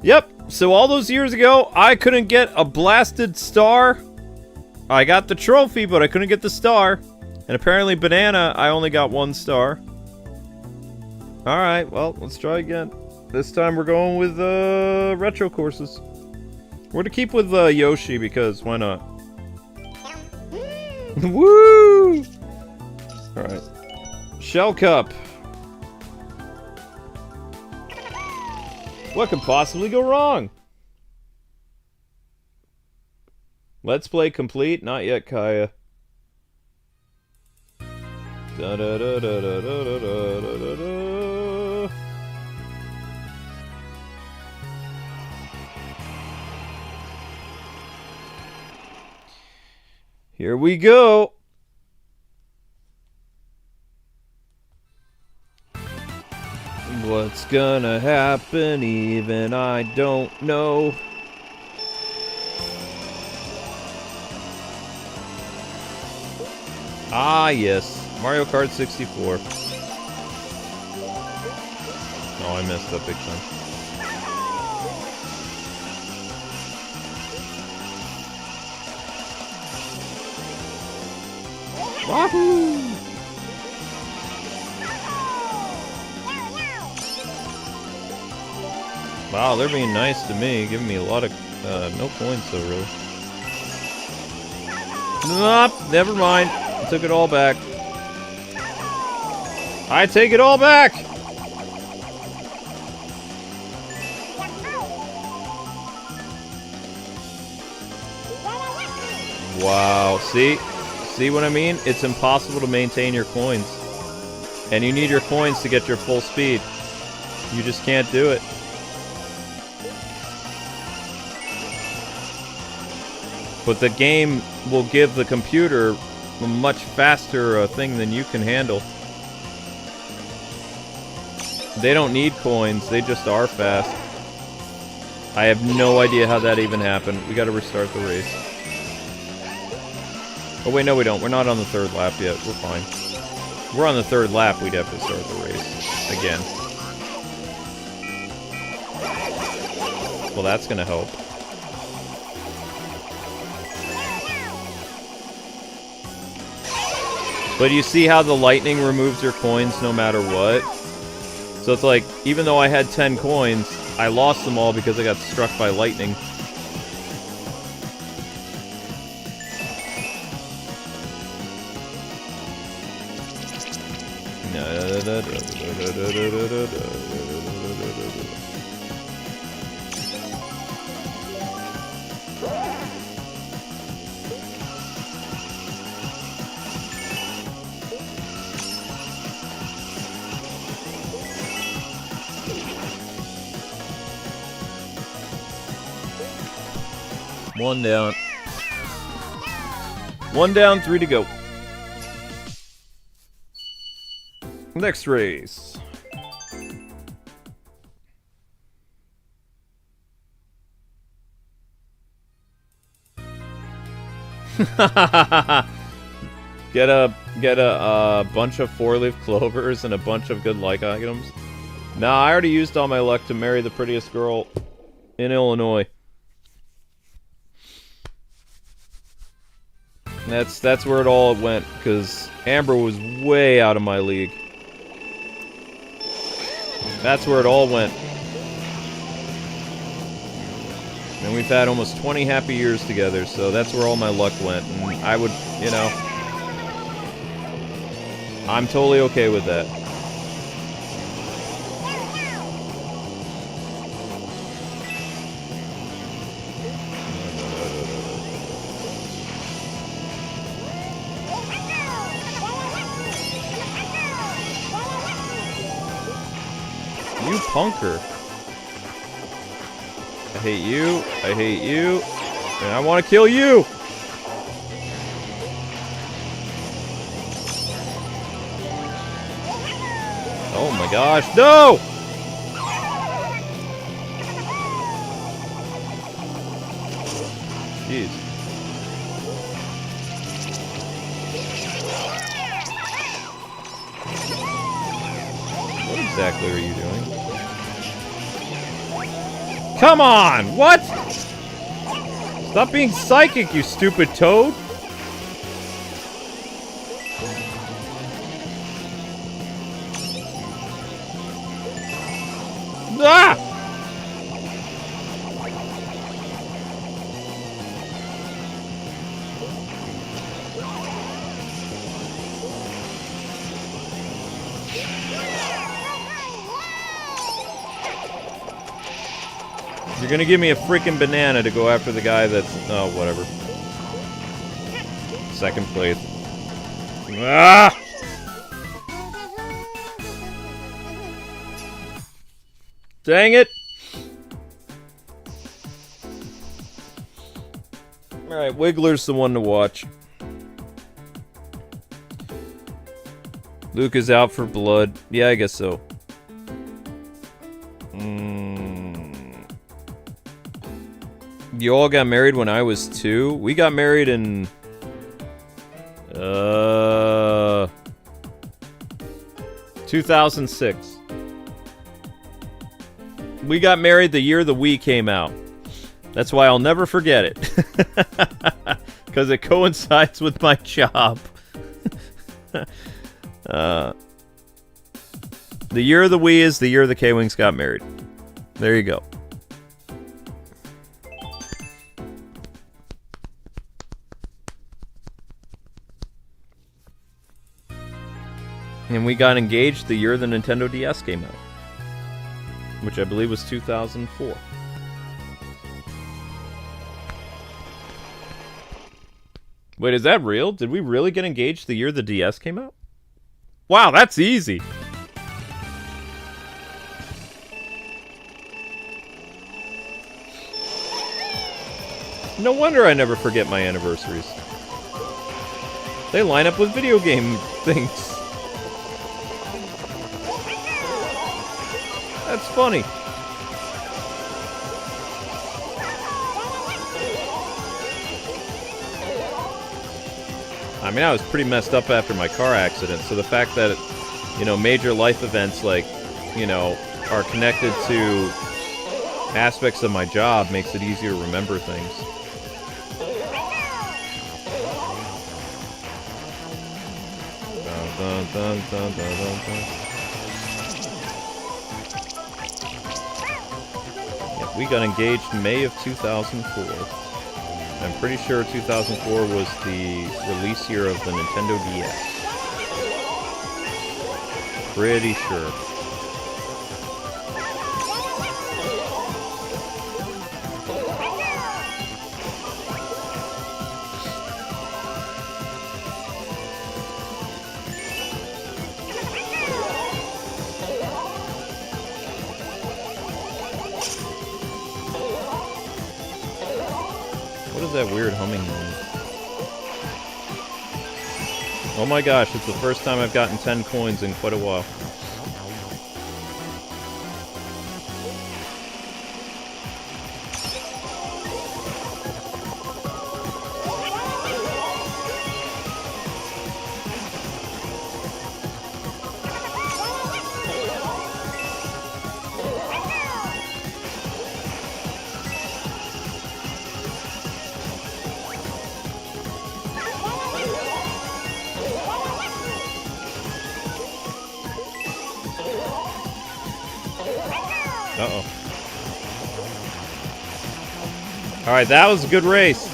Yep, so all those years ago, I couldn't get a blasted star. I got the trophy, but I couldn't get the star. And apparently, Banana, I only got 1 star. Alright, well, let's try again. This time we're going with retro courses. We're to keep with Yoshi because why not? Woo! Alright. Shell Cup. What could possibly go wrong? Let's play complete. Not yet, Kaya. Da da da da da da da da da. Here we go. What's gonna happen? Even I don't know. Ah, yes. Mario Kart 64. Oh, I messed up big time. Wahoo! Wow, they're being nice to me, giving me a lot of, no coins though, really. Nope, never mind. I took it all back. I take it all back! Wow, see? See what I mean? It's impossible to maintain your coins. And you need your coins to get your full speed. You just can't do it. But the game will give the computer a much faster thing than you can handle. They don't need coins, they just are fast. I have no idea how that even happened. We gotta restart the race. Oh wait, no we don't. We're not on the third lap yet. We're fine. If we're on the third lap, we'd have to start the race again. Well, that's gonna help. But you see how the lightning removes your coins no matter what? So it's like, even though I had 10 coins, I lost them all because I got struck by lightning. One down. One down, 3 to go. Next race. Get a bunch of 4-leaf clovers and a bunch of good like items. Nah, I already used all my luck to marry the prettiest girl in Illinois. That's where it all went, because Amber was way out of my league. That's where it all went. And we've had almost 20 happy years together, so that's where all my luck went. And I would, you know, I'm totally okay with that. You punker. I hate you. I hate you. And I want to kill you. Oh my gosh. No! Jeez. What exactly are you doing? Come on! What? Stop being psychic, you stupid toad! Ah! You're gonna give me a freaking banana to go after the guy that's... oh, whatever. Second place. Ah! Dang it! Alright, Wiggler's the one to watch. Luke is out for blood. Yeah, I guess so. You all got married when I was 2? We got married in... 2006. We got married the year the Wii came out. That's why I'll never forget it. Because it coincides with my job. The year of the Wii is the year the Kwings got married. There you go. And we got engaged the year the Nintendo DS came out. Which I believe was 2004. Wait, is that real? Did we really get engaged the year the DS came out? Wow, that's easy. No wonder I never forget my anniversaries. They line up with video game things. That's funny. I mean, I was pretty messed up after my car accident, so the fact that, you know, major life events like, you know, are connected to aspects of my job makes it easier to remember things. Dun, dun, dun, dun, dun, dun. Yep, we got engaged in May of 2004. I'm pretty sure 2004 was the release year of the Nintendo DS. Pretty sure. That weird humming noise. Oh my gosh, it's the first time I've gotten 10 coins in quite a while. Uh-oh. Alright, that was a good race.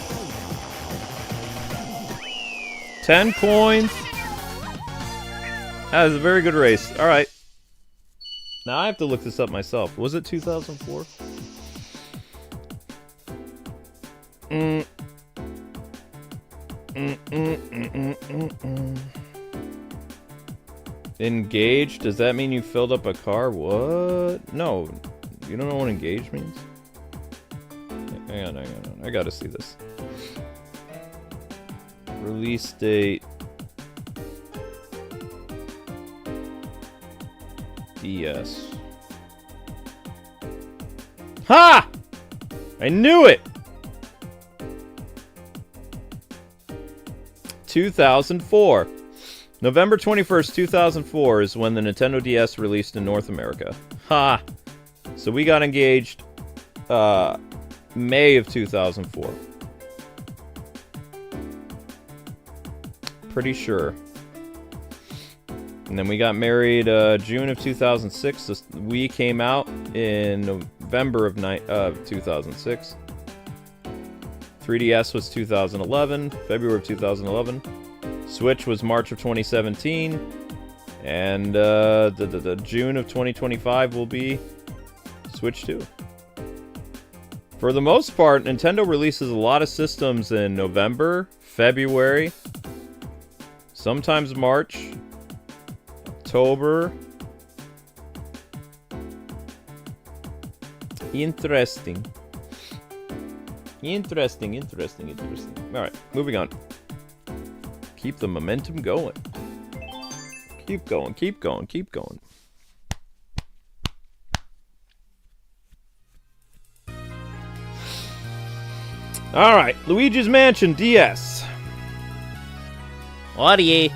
10 coins. That was a very good race. Alright. Now I have to look this up myself. Was it 2004? Engaged? Does that mean you filled up a car? What? No. You don't know what engaged means? Hang on. I gotta see this. Release date. DS. Ha! I knew it! 2004. November 21st, 2004 is when the Nintendo DS released in North America. Ha! So we got engaged May of 2004. Pretty sure. And then we got married June of 2006. The Wii came out in November of 2006. 3DS was 2011, February of 2011. Switch was March of 2017. And the June of 2025 will be Switch 2. For the most part, Nintendo releases a lot of systems in November, February, sometimes March, October. Interesting. Alright, moving on. Keep the momentum going. Keep going. Alright, Luigi's Mansion DS. Alrighty,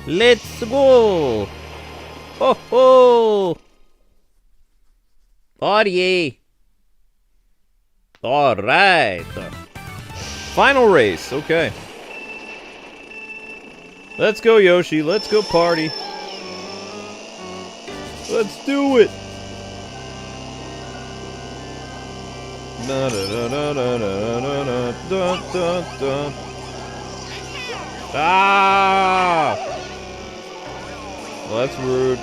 let's go. Ho ho! Party! Alright. Final race, okay. Let's go, Yoshi. Let's go party. Let's do it! Da da da da da da da da da. Ah! Well, that's rude.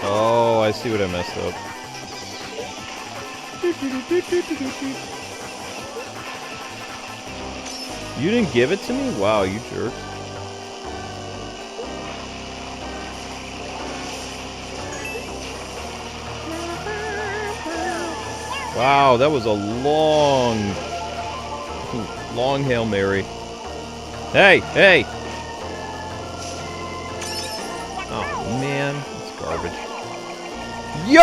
Oh, I see what I messed up. You didn't give it to me? Wow, you jerk. Wow, that was a long Hail Mary. Hey, hey! Oh, man. That's garbage. Yo!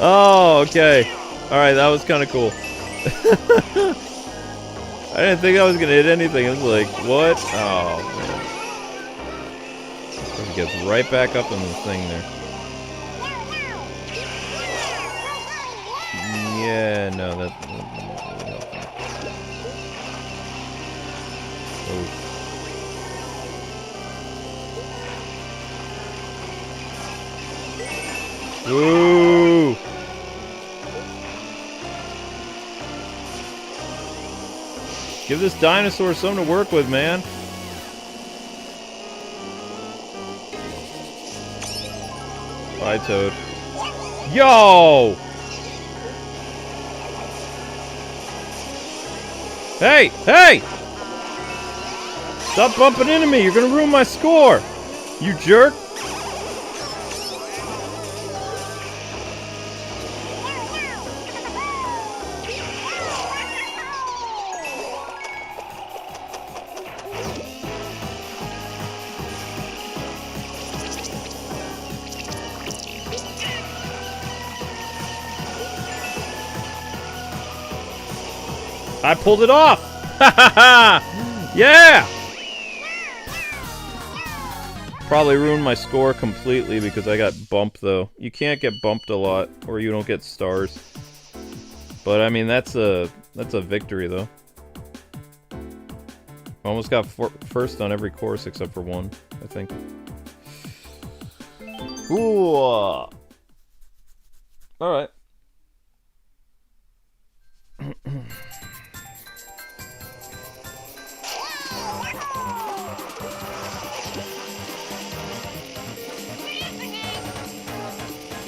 Oh, okay. Alright, that was kind of cool. I didn't think I was gonna hit anything. I was like, what? Oh, man. He gets right back up in the thing there. Yeah, no, that... Ooh! Give this dinosaur something to work with, man. Bye, Toad. Yo! Hey! Hey! Stop bumping into me! You're gonna ruin my score! You jerk! I pulled it off! Ha ha ha! Yeah! Probably ruined my score completely because I got bumped, though. You can't get bumped a lot, or you don't get stars. But, I mean, that's a victory, though. Almost got first on every course except for one, I think. Ooh! Alright.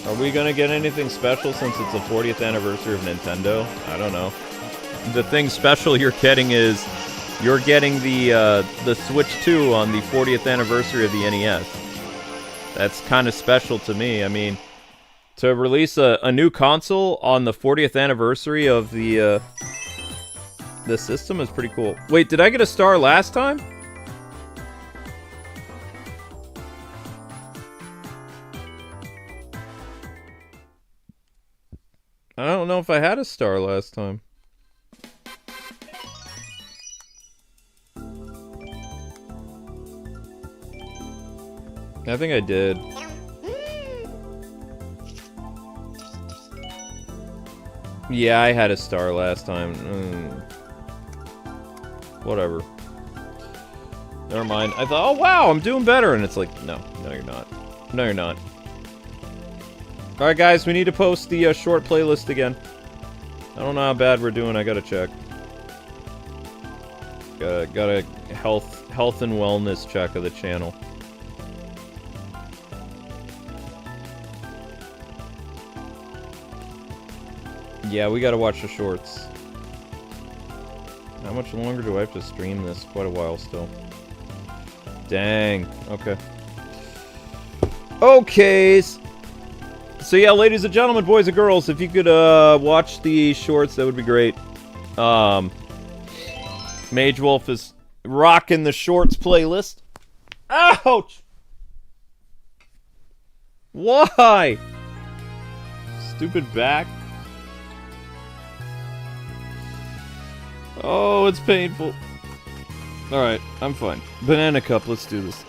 Are we gonna get anything special since it's the 40th anniversary of Nintendo? I don't know. The thing special you're getting is you're getting the Switch 2 on the 40th anniversary of the NES. That's kind of special to me. I mean, to release a new console on the 40th anniversary of the system is pretty cool. Wait, did I get a star last time? I don't know if I had a star last time. I think I did. Yeah, I had a star last time. Whatever. Never mind. I thought, oh wow, I'm doing better. And it's like, no, you're not. No, you're not. Alright guys, we need to post the short playlist again. I don't know how bad we're doing, I gotta check. Got a health and wellness check of the channel. Yeah, we gotta watch the shorts. How much longer do I have to stream this? Quite a while still. Dang. Okay. Okay. So yeah, ladies and gentlemen, boys and girls, if you could watch the shorts, that would be great. Mage Wolf is rocking the shorts playlist. Ouch! Why? stupid back. Oh, it's painful. Alright, I'm fine. Banana cup, let's do this.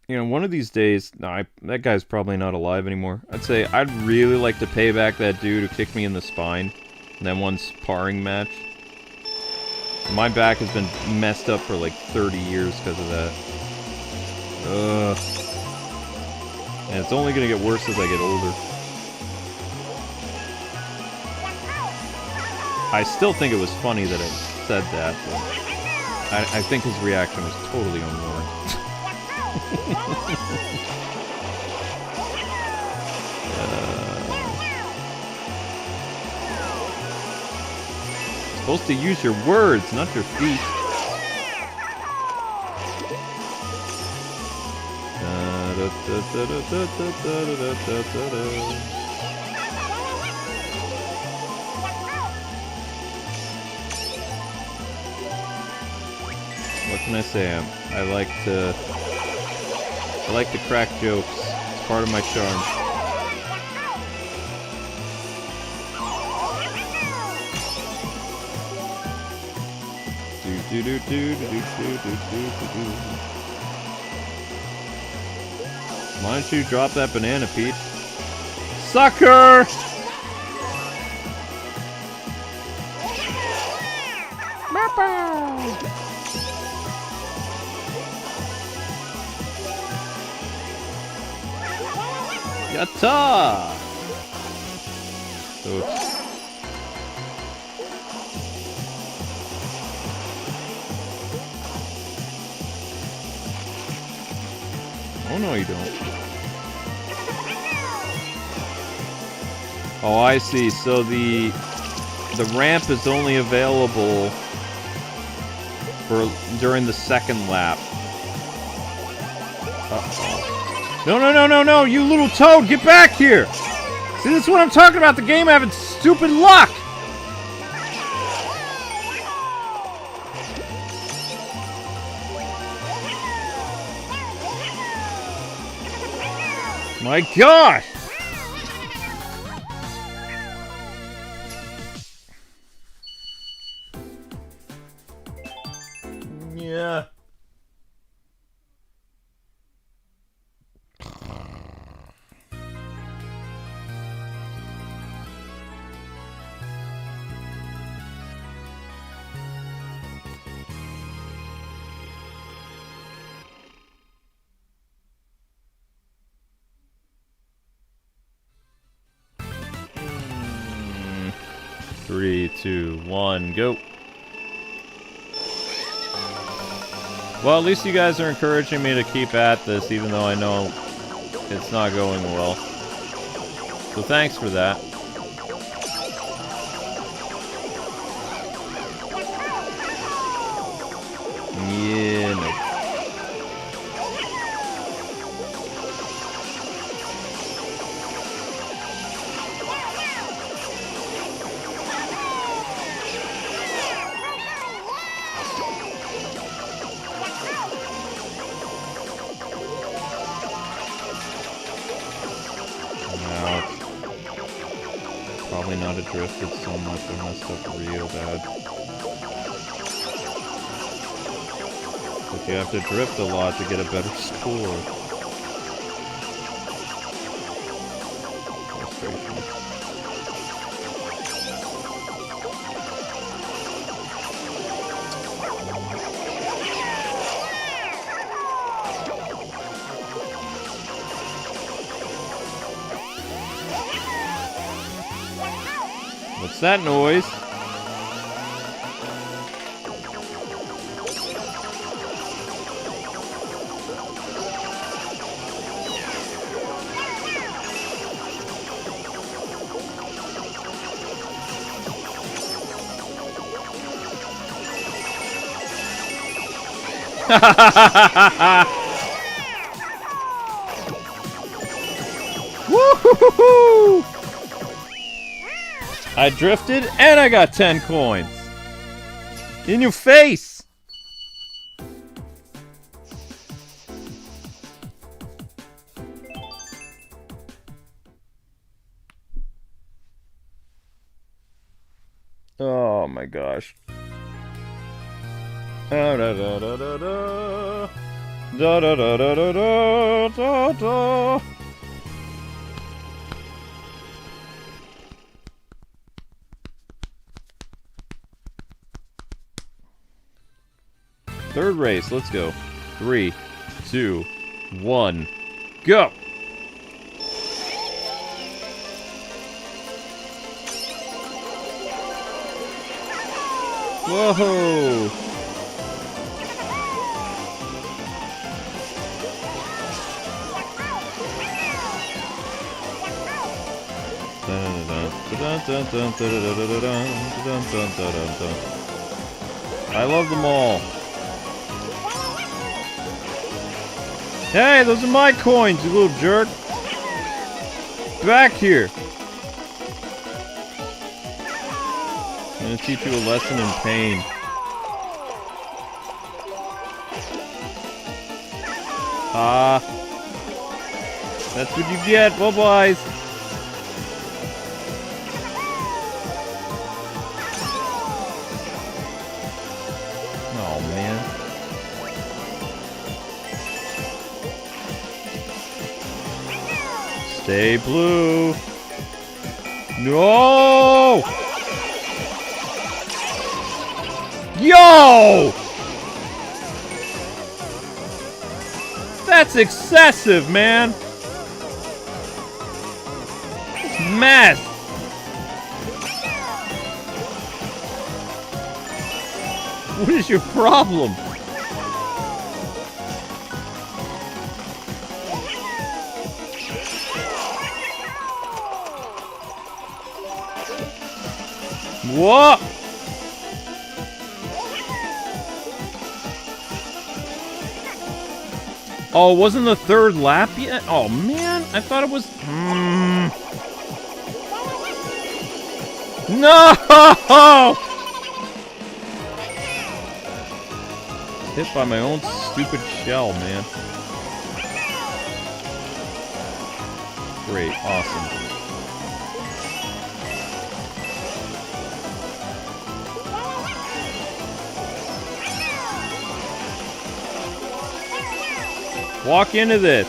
You know, one of these days... No, that guy's probably not alive anymore. I'd say I'd really like to pay back that dude who kicked me in the spine. In that one sparring match. My back has been messed up for like 30 years because of that. Ugh. And it's only gonna get worse as I get older. I still think it was funny that I said that, but I think his reaction was totally unwarranted. Supposed to use your words, not your feet. What can I say? I like to crack jokes. It's part of my charm. Why don't you drop that banana, Peach? Sucker! Yatta! Oops. Oh no, you don't. Oh, I see. So the ramp is only available for during the second lap. Uh-oh. No, you little toad, get back here! See, this is what I'm talking about, the game having stupid luck! My gosh! Yeah. Three, two, one, go. Well, at least you guys are encouraging me to keep at this, even though I know it's not going well. So thanks for that. Yeah, no. Probably not have drifted so much, I messed up real bad. But you have to drift a lot to get a better score. Frustration. What's that noise? Woo-hoo-hoo-hoo! I drifted and I got 10 coins. In your face! Oh my gosh. Da da da da da da. Da da da da da da da. Third race, let's go. 3, 2, 1, go! Whoa! I love them all. Hey, those are my coins, you little jerk! Back here! I'm gonna teach you a lesson in pain. Ah. That's what you get, bye-byes! Oh, man. Stay blue. No! Yo! That's excessive, man. It's mess. What is your problem? What? Oh, wasn't the third lap yet? Oh, man. I thought it was... No! Hit by my own stupid shell, man. Great. Awesome. Walk into this.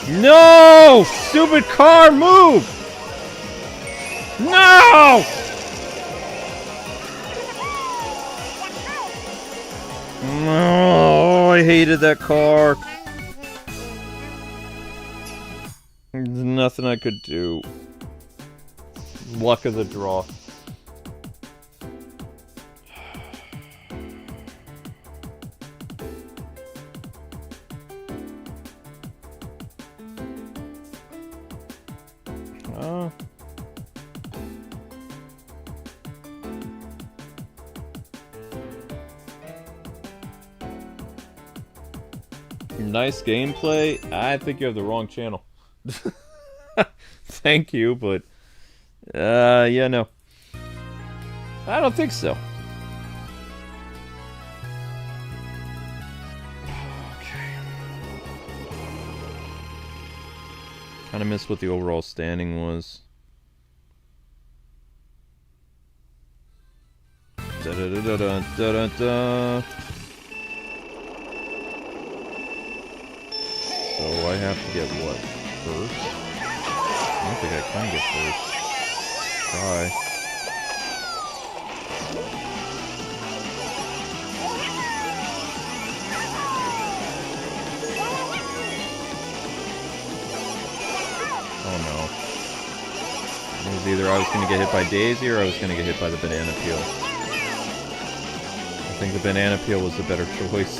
No! Stupid car, move! No! Oh, I hated that car. There's nothing I could do. Luck of the draw. Nice gameplay. I think you have the wrong channel. Thank you, but yeah, no. I don't think so. Okay. Kind of missed what the overall standing was. Da da da da da da da. So I have to get what? First? I don't think I can get first. Try. Oh no. It was either I was going to get hit by Daisy or I was going to get hit by the banana peel. I think the banana peel was the better choice.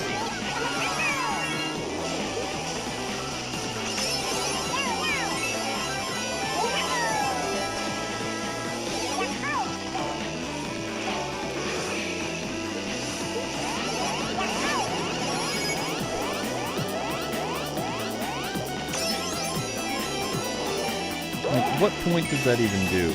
What point does that even do?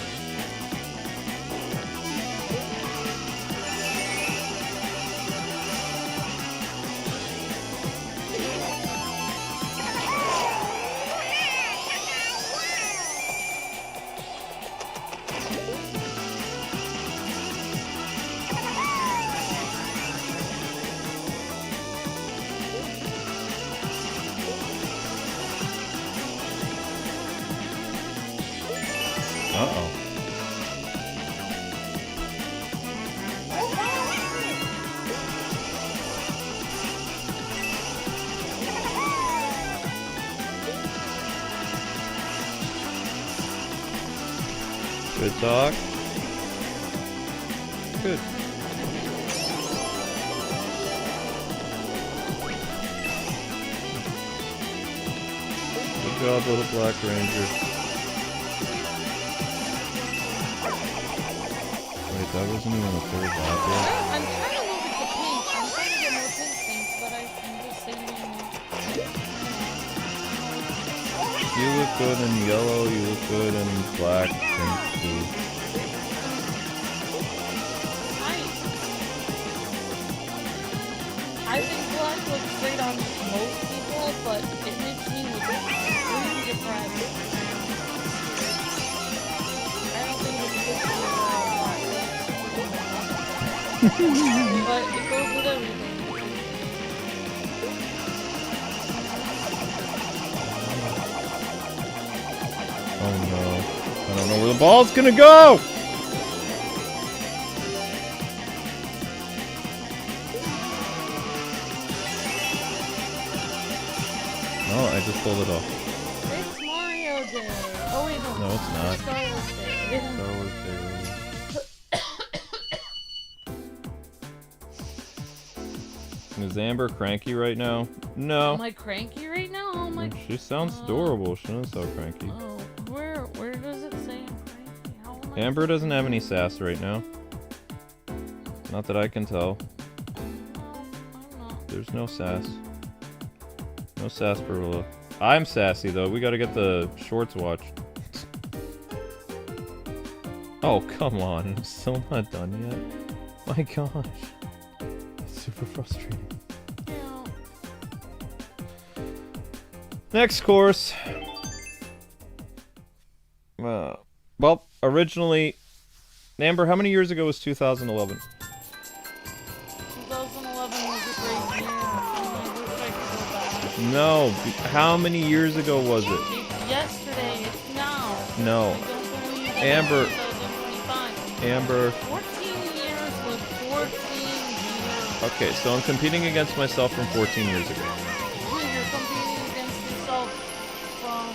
Good talk. Good. Good job, little Black Ranger. Wait, that wasn't even a third lap yet? I'm trying to move it to pink. I'm trying to get more pink things, but I'm just saving. You look good in yellow, you look good in black, pink, blue. I think black looks great on most people, but it makes me look really depressed. I don't think it's good to wear black. But it goes with everything. Oh no. I don't know where the ball's gonna go! Oh, I just pulled it off. It's Mario Day. Oh wait, no. No, it's not. Star Wars Day. Star Wars Day, really. Is Amber cranky right now? No. Am I cranky right now? Oh my. She sounds adorable. She doesn't sound cranky. Oh, where does it say I'm cranky? How am I? Amber doesn't have any sass right now. Not that I can tell. I'm not. There's no sass. No sarsaparilla. I'm sassy though. We gotta get the shorts watch. Oh, come on. I'm still not done yet. My gosh. It's super frustrating. Yeah. Next course. Well, originally... Amber, how many years ago was 2011? 2011 was a great year. I wish I could go back. No. How many years ago was it? It's yesterday. It's now. No. I don't believe that Amber. it's 2025. Amber. 14 years with 14 years. Okay, so I'm competing against myself from 14 years ago. You're competing against yourself from...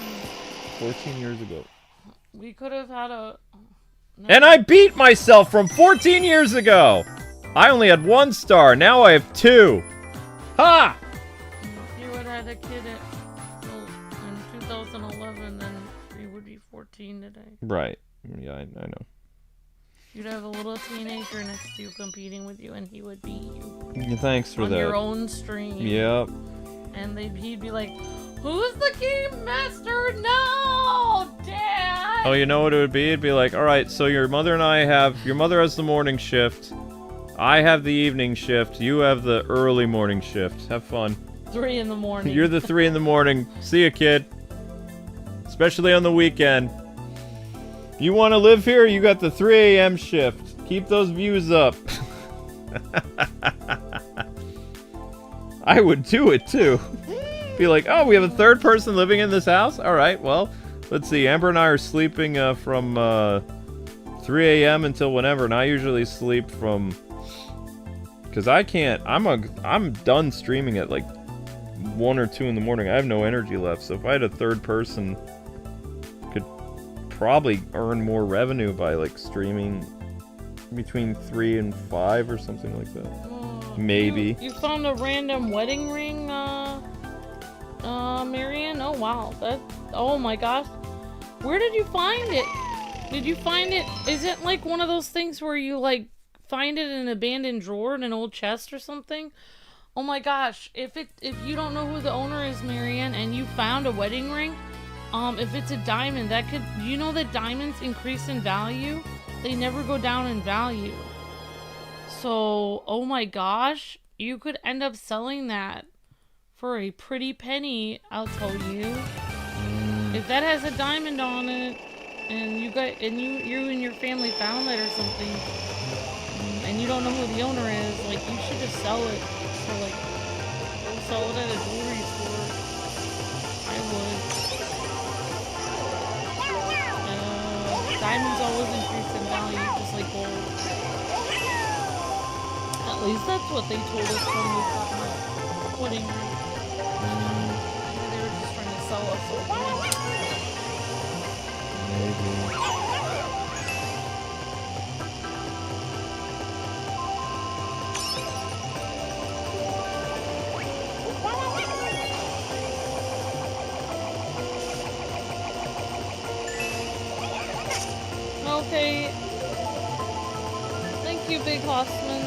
14 years ago. We could have had a... No. And I beat myself from 14 years ago! I only had 1 star, now I have 2! Ha! If you would have had a kid in 2011, then you would be 14 today. Right. Yeah, I know. You'd have a little teenager next to you competing with you, and he would beat you. Thanks for on that. your own stream. Yep. And he'd be like, "Who's the game master now, Dad?" Oh, you know what it would be? It'd be like, alright, so your mother and I have... Your mother has the morning shift. I have the evening shift. You have the early morning shift. Have fun. 3 in the morning. You're the 3 in the morning. See ya, kid. Especially on the weekend. You want to live here? You got the 3 a.m. shift. Keep those views up. I would do it, too. Be like, oh, we have a 3rd person living in this house? Alright, well, let's see. Amber and I are sleeping from 3 a.m. until whenever, and I usually sleep from... Because I can't... I'm done streaming at like 1 or 2 in the morning. I have no energy left, so if I had a 3rd person... could probably earn more revenue by like streaming between 3 and 5 or something like that. Maybe. You found a random wedding ring, Marianne? Oh, wow. Oh my gosh. Where did you find it? Did you find it? Is it like one of those things where you like find it in an abandoned drawer in an old chest or something? Oh my gosh. If you don't know who the owner is, Marianne, and you found a wedding ring, if it's a diamond, that could... You know that diamonds increase in value? They never go down in value. So, oh my gosh, you could end up selling that for a pretty penny, I'll tell you. If that has a diamond on it, and you and your family found that or something, and you don't know who the owner is, like, you should just sell it for, like, go sell it at a jewelry store. I would. Diamonds always increase in value, just like gold. At least that's what they told us when we got my wedding ring. Maybe they were just trying to sell us something. Maybe. Okay. Thank you, Big Hossman.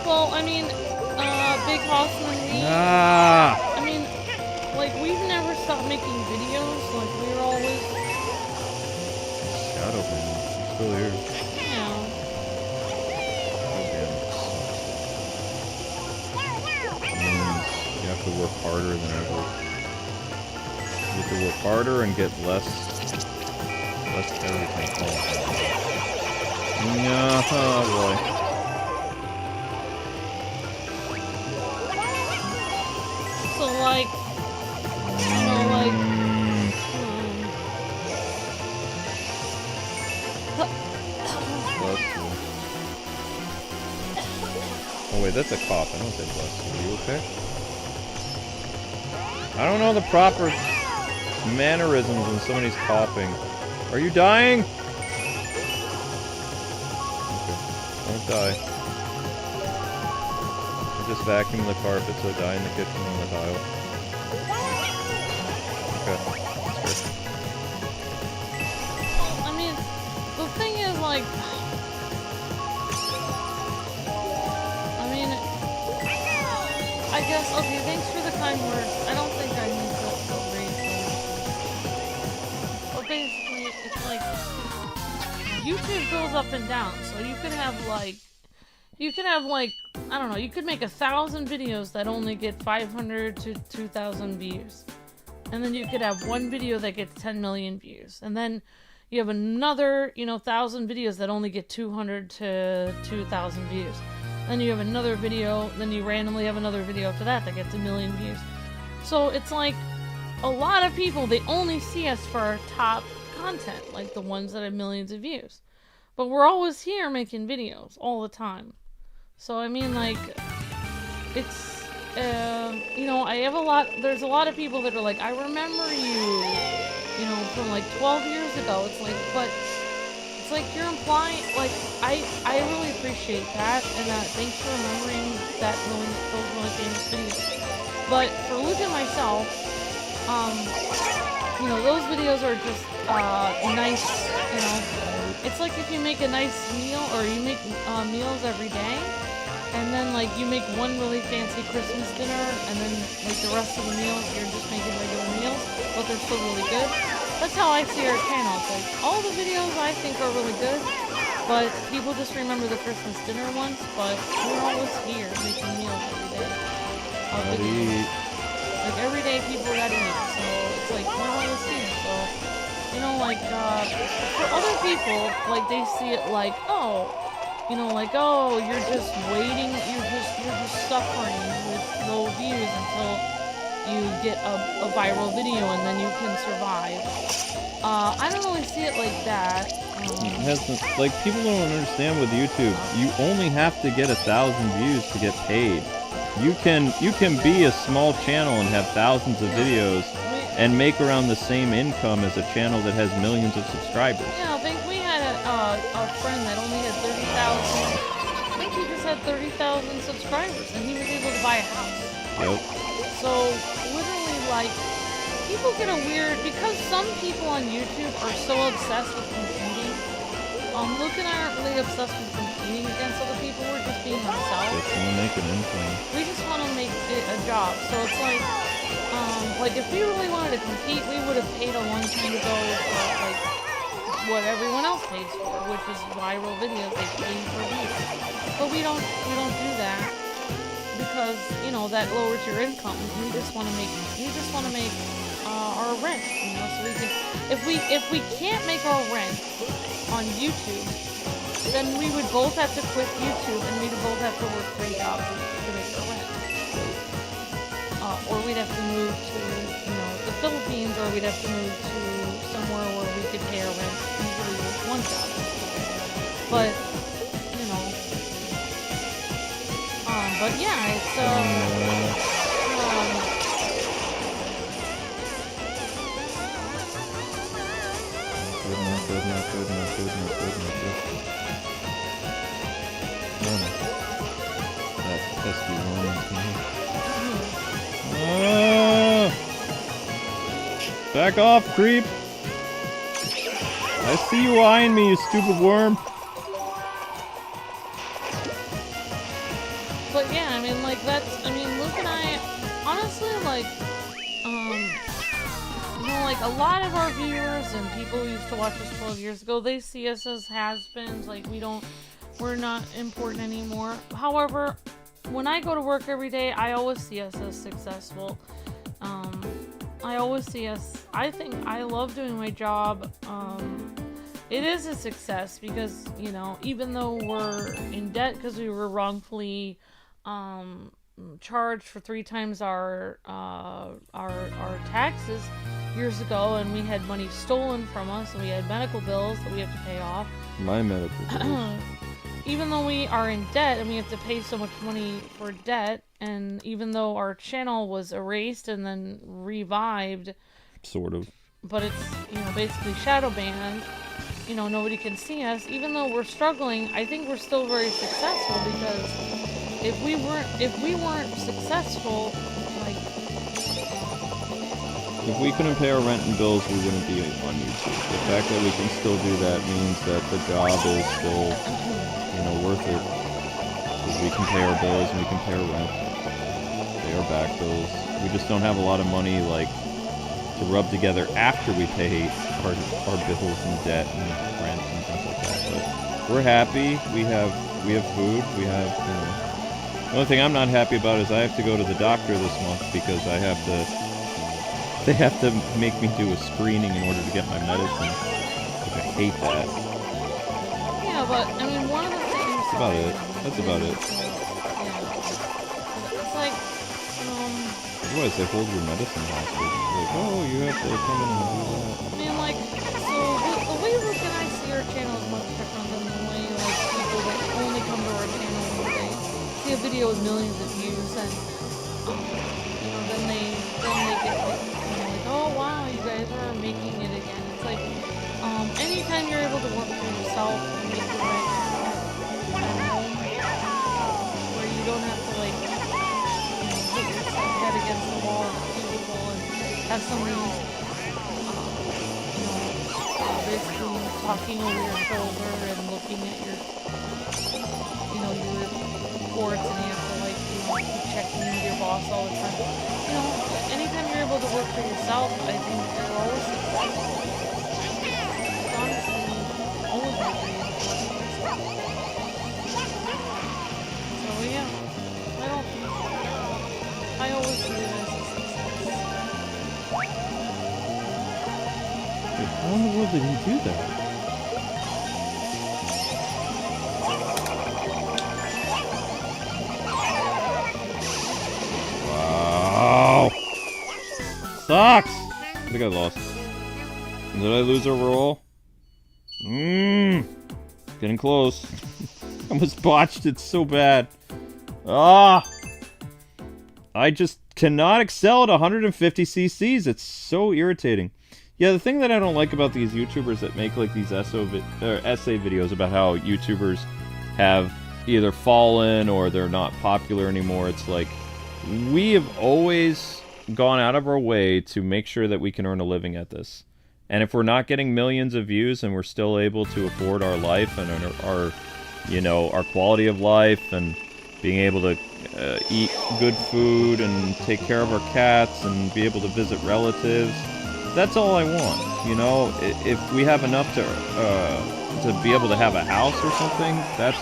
Well, I mean, Big Hossman, I mean, like, we've never stopped making videos. Like, we're always... Shadow Man, he's still here. Yeah. You have to work harder than ever. You have to work harder and get less everything. No, oh boy. So, like, you know, like, Bless you. Oh wait, that's a cough. I don't say bless you. Are you okay? I don't know the proper mannerisms when somebody's coughing. Are you dying? Okay. Don't die. I just vacuum the carpet, so die in the kitchen on the tile. Okay. That's good. I mean, the thing is, like, I guess, okay, thanks for the kind words. I don't think I need to raise them. But basically, it's like, YouTube goes up and down, so you could have, like, I don't know, you could make 1,000 videos that only get 500 to 2,000 views. And then you could have one video that gets 10 million views. And then you have another, 1,000 videos that only get 200 to 2,000 views. Then you have another video, then you randomly have another video after that gets 1 million views. So it's like, a lot of people, they only see us for our top content, like the ones that have millions of views. But we're always here making videos, all the time. So, I mean, like, it's, there's a lot of people that are like, I remember you, from like 12 years ago. It's like, but it's like you're implying, like, I really appreciate that, and thanks for remembering those really famous videos. But for Luke and myself, those videos are just nice, it's like if you make a nice meal, or you make meals every day, and then like you make one really fancy Christmas dinner, and then like the rest of the meals you're just making regular meals, but they're still really good. That's how I see our channel. It's like, all the videos I think are really good, but people just remember the Christmas dinner ones, but we're always here making meals every day. Like, every day people gotta eat, so it's like, we're always here, so, for other people, like, they see it like, you're just waiting, you're just suffering with low views until you get a viral video and then you can survive. I don't really see it like that. Like, people don't understand with YouTube, you only have to get 1,000 views to get paid. You can be a small channel and have thousands of videos and make around the same income as a channel that has millions of subscribers. Yeah, I think we had a friend that only had 30,000. I think he just had 30,000 subscribers, and he was able to buy a house. Yep. So, literally, like, people get a weird, because some people on YouTube are so obsessed with competing. Luke and I aren't really obsessed with competing against other people. We're just being ourselves. Just want to make an income. We just want to make it a job. So it's like if we really wanted to compete, we would have paid a long time ago for, like, what everyone else pays for, which is viral videos. They pay for views. But we don't do that because, that lowers your income. We just want to make our rent, so we can, if we can't make our rent on YouTube, then we would both have to quit YouTube and we'd both have to work 3 jobs to make our rent. Or we'd have to move to, the Philippines, or we'd have to move to somewhere where we could pay our rent easily with 1 job. But, but yeah, it's, Not good. That pesky worm. Back off, creep! I see you eyeing me, you stupid worm! But yeah, I mean, like, that's, I mean, Luke and I, honestly, like, you know, like, a lot of our viewers and people who used to watch us 12 years ago, they see us as has-beens, like, we're not important anymore. However, when I go to work every day, I always see us as successful. I always see us, I think I love doing my job. It is a success because, you know, even though we're in debt because we were wrongfully charged for 3 times our taxes years ago, and we had money stolen from us, and we had medical bills that we have to pay off. My medical bills. Even though we are in debt and we have to pay so much money for debt, and even though our channel was erased and then revived, Sort of. but it's, you know, basically shadow banned, you know, nobody can see us. Even though we're struggling, I think we're still very successful, because if we weren't successful, like, if we couldn't pay our rent and bills, we wouldn't be on YouTube. The fact that we can still do that means that the job is still, you know, worth it. Because we can pay our bills and we can pay our rent, pay our back bills. We just don't have a lot of money, like, to rub together after we pay our bills and debt and rent and things like that. But we're happy. We have food. We have, you know. The only thing I'm not happy about is I have to go to the doctor this month because they have to make me do a screening in order to get my medicine. Which I hate that. yeah, but I mean, one of the things. That's about it. That's about it. Yeah. It's like, Otherwise, they hold your medicine hostage. Like, oh, you have to come in and do that. I mean, like, so the way Luke and I see our channel is much different than the way, like, people that only come to our channel when they see a video with millions of views, and, you know, then they get, like, you know, like, oh, wow, you guys are making it again. It's like, anytime you're able to work for yourself and make it right at home, where you don't have to, like, you know, put yourself head against the wall in a cubicle and have somebody, you know, basically talking over your shoulder and looking at your, you know, your reports, and you have to, like, you know, keep checking in with your boss all the time. You know, anytime you're able to work for yourself, I think you're always successful. It's honestly always been great to work for yourself. So yeah, I always see it as a success. Wait, how in the world did he do that? Wow! Sucks! I think I lost. Did I lose overall? Getting close. I almost botched it so bad. Ah! I just cannot excel at 150 cc's. It's so irritating. Yeah, the thing that I don't like about these YouTubers that make like these essay videos about how YouTubers have either fallen or they're not popular anymore, it's like, we have always gone out of our way to make sure that we can earn a living at this. And if we're not getting millions of views and we're still able to afford our life and our you know, our quality of life and being able to eat good food and take care of our cats and be able to visit relatives, that's all I want. You know, if we have enough to be able to have a house or something, that's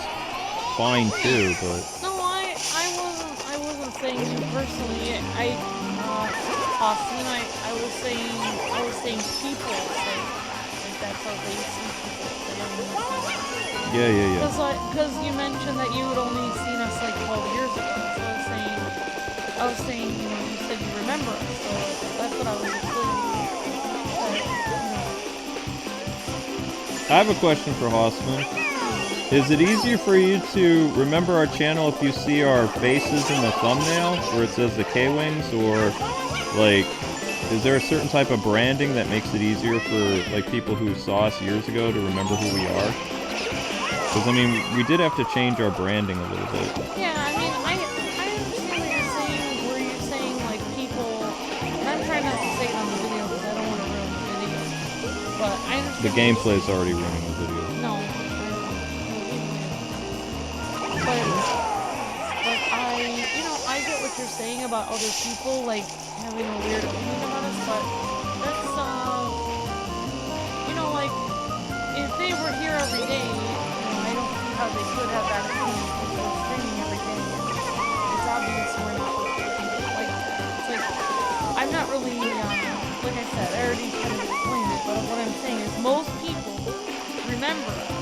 fine too. But no, I wasn't saying you personally. Austin, I was saying people say, like, that's how they see people. yeah. Because you mentioned that you had only seen us like 12 years ago. So I was saying, you know, you said you remember us. So that's what I was explaining. I have a question for Hossman. Is it easier for you to remember our channel if you see our faces in the thumbnail where it says the Kwings, or like, is there a certain type of branding that makes it easier for like people who saw us years ago to remember who we are? Because I mean, we did have to change our branding a little bit. Yeah, I mean, I understand what you're saying, where you're saying like people, and I'm trying not to say it on the video because I don't want to I understand. The gameplay is already running the video. No. But I get what you're saying about other people, like, having a weird opinion about us, but that's, like, if they were here every day, I don't see how they could have that opinion because they're streaming every day, and it's obvious we're not, like, it's like, I'm not really, like I said, I already kind of explained it, but what I'm saying is most people remember us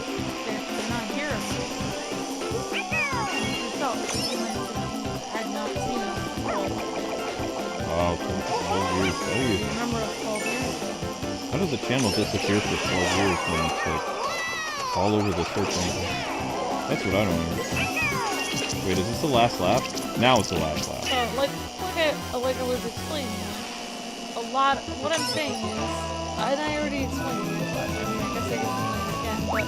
if they're not here every day. Yourself, you had not seen us before. Wow, 12 years. Remember us 12 years ago. How does a channel disappear for 12 years when it's like all over the search engine? That's what I don't understand. Wait, is this the last lap? Now it's the last lap. Like I was explaining, what I'm saying is, and I already explained it, but I mean, I guess I can explain it again, but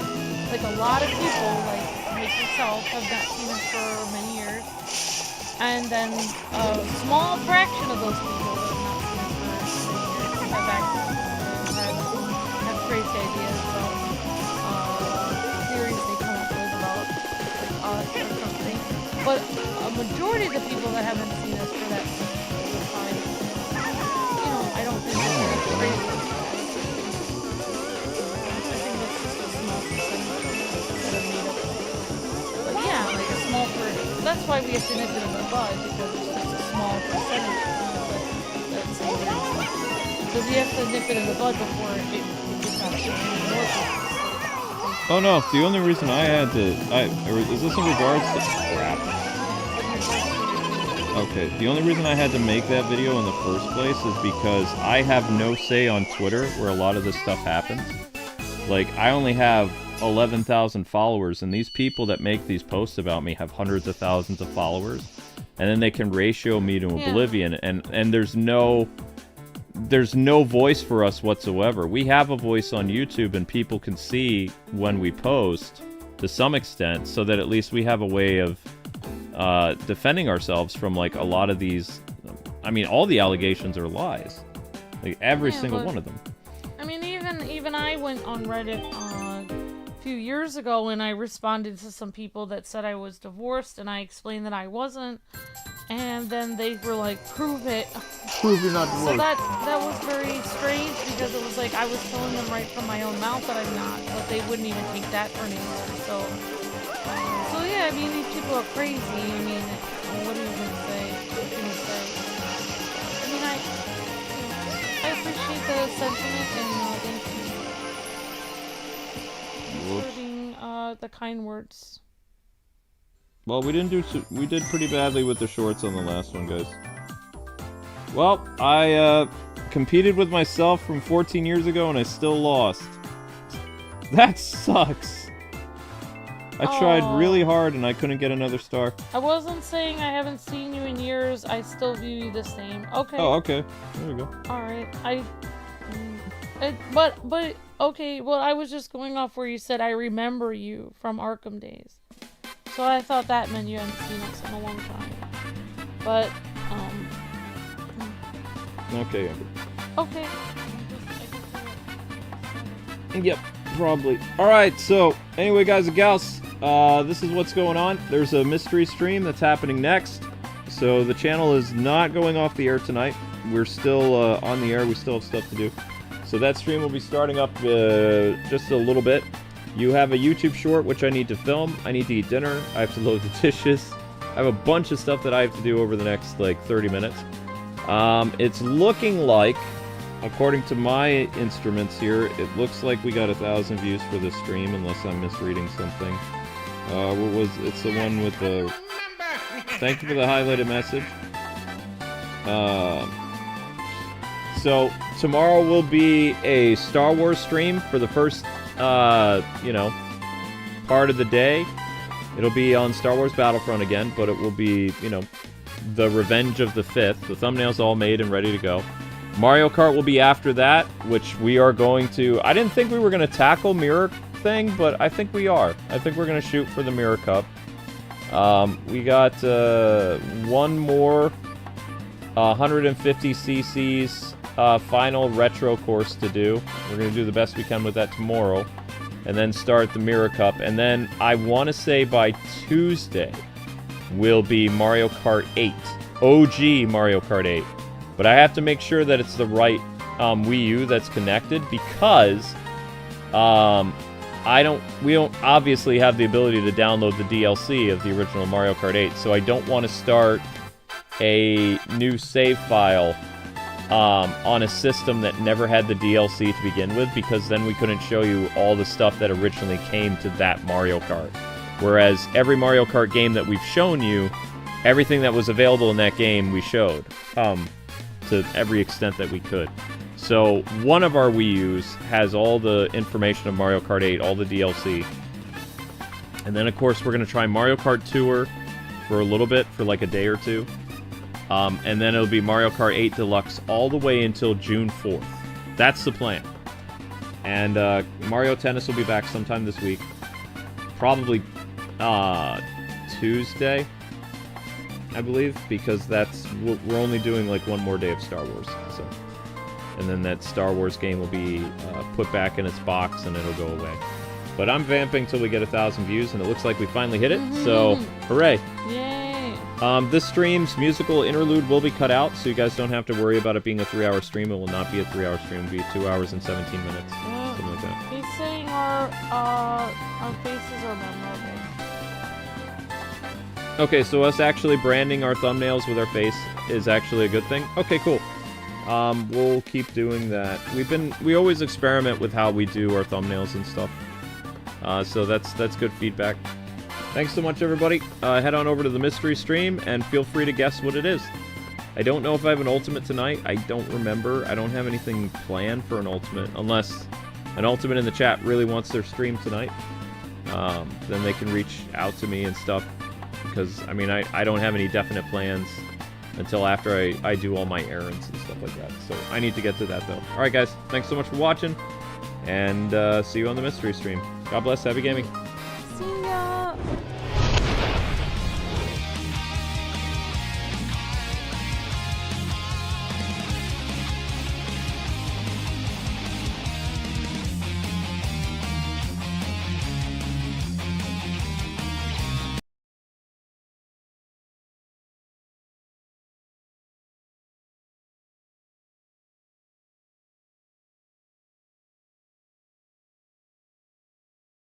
like a lot of people, like yourself, have not seen us for many years, and then a small fraction of those people that have not seen us for many years have actually have crazy ideas about theories they come up with about us or something. But a majority of the people that haven't seen us for that time, I don't think they're crazy. I think that's just a small percentage that have made up. But yeah, like a small percentage. That's why we have to nip it in the bud, because it's just a small percentage that's because we have to nip it in the bud before it gets out of more. Oh no, the only reason I had to... is this in regards to... Crap. Okay, the only reason I had to make that video in the first place is because I have no say on Twitter where a lot of this stuff happens. Like, I only have 11,000 followers, and these people that make these posts about me have hundreds of thousands of followers. And then they can ratio me to oblivion, and there's no voice for us whatsoever. We have a voice on YouTube, and people can see when we post, to some extent, so that at least we have a way of defending ourselves from, like, a lot of these... I mean, all the allegations are lies. Like, every single one of them. I mean, even I went on Reddit a few years ago and I responded to some people that said I was divorced, and I explained that I wasn't, and then they were like, prove it. Prove you're not divorced. So that was very strange, because it was like I was telling them right from my own mouth that I'm not, but they wouldn't even take that for an answer. So yeah, I mean, these people are crazy. I mean, what are you gonna say? What can you say? I mean, I appreciate the sentiment, and thank you for being the kind words. Well, we did pretty badly with the shorts on the last one, guys. Well, I competed with myself from 14 years ago, and I still lost. That sucks. I tried really hard, and I couldn't get another star. I wasn't saying I haven't seen you in years. I still view you the same. Okay. Oh, okay. There we go. Alright. But, okay, well, I was just going off where you said I remember you from Arkham days. So I thought that meant you hadn't seen us in a long time. But, Okay, Amber. okay. Yep, probably. Alright, so, anyway, guys and gals, this is what's going on. There's a mystery stream that's happening next. So the channel is not going off the air tonight. We're still on the air. We still have stuff to do. So that stream will be starting up just a little bit. You have a YouTube short, which I need to film. I need to eat dinner. I have to load the dishes. I have a bunch of stuff that I have to do over the next, like, 30 minutes. It's looking like, according to my instruments here, it looks like we got 1,000 views for this stream, unless I'm misreading something. It's the one with the... Thank you for the highlighted message. So, tomorrow will be a Star Wars stream for the first, part of the day. It'll be on Star Wars Battlefront again, but it will be, the Revenge of the Fifth. The thumbnail's all made and ready to go. Mario Kart will be after that, which we are going to... I didn't think we were going to tackle Mirror thing, but I think we are. I think we're going to shoot for the Mirror Cup. We got one more 150 cc's final retro course to do. We're going to do the best we can with that tomorrow. And then start the Mirror Cup. And then I want to say by Tuesday will be Mario Kart 8. OG Mario Kart 8. But I have to make sure that it's the right Wii U that's connected because we don't obviously have the ability to download the DLC of the original Mario Kart 8. So I don't want to start a new save file on a system that never had the DLC to begin with, because then we couldn't show you all the stuff that originally came to that Mario Kart. Whereas every Mario Kart game that we've shown you, everything that was available in that game we showed to every extent that we could. So one of our Wii U's has all the information of Mario Kart 8, all the DLC. And then, of course, we're going to try Mario Kart Tour for a little bit, for like a day or two. And then it'll be Mario Kart 8 Deluxe all the way until June 4th. That's the plan. And Mario Tennis will be back sometime this week. Probably Tuesday, I believe, because we're only doing like one more day of Star Wars. So, and then that Star Wars game will be put back in its box and it'll go away. But I'm vamping till we get 1,000 views, and it looks like we finally hit it. So, hooray! Yay! This stream's musical interlude will be cut out, so you guys don't have to worry about it being a 3-hour stream. It will not be a 3-hour stream. It will be 2 hours and 17 minutes. Something like that. He's saying our faces are memorable. Okay, so us actually branding our thumbnails with our face is actually a good thing. Okay, cool. We'll keep doing that. We always experiment with how we do our thumbnails and stuff. So that's good feedback. Thanks so much, everybody. Head on over to the mystery stream and feel free to guess what it is. I don't know if I have an ultimate tonight. I don't remember. I don't have anything planned for an ultimate, unless an ultimate in the chat really wants their stream tonight. Then they can reach out to me and stuff. Because, I mean, I don't have any definite plans until after I do all my errands and stuff like that. So I need to get to that, though. Alright, guys. Thanks so much for watching. And see you on the mystery stream. God bless. Happy gaming.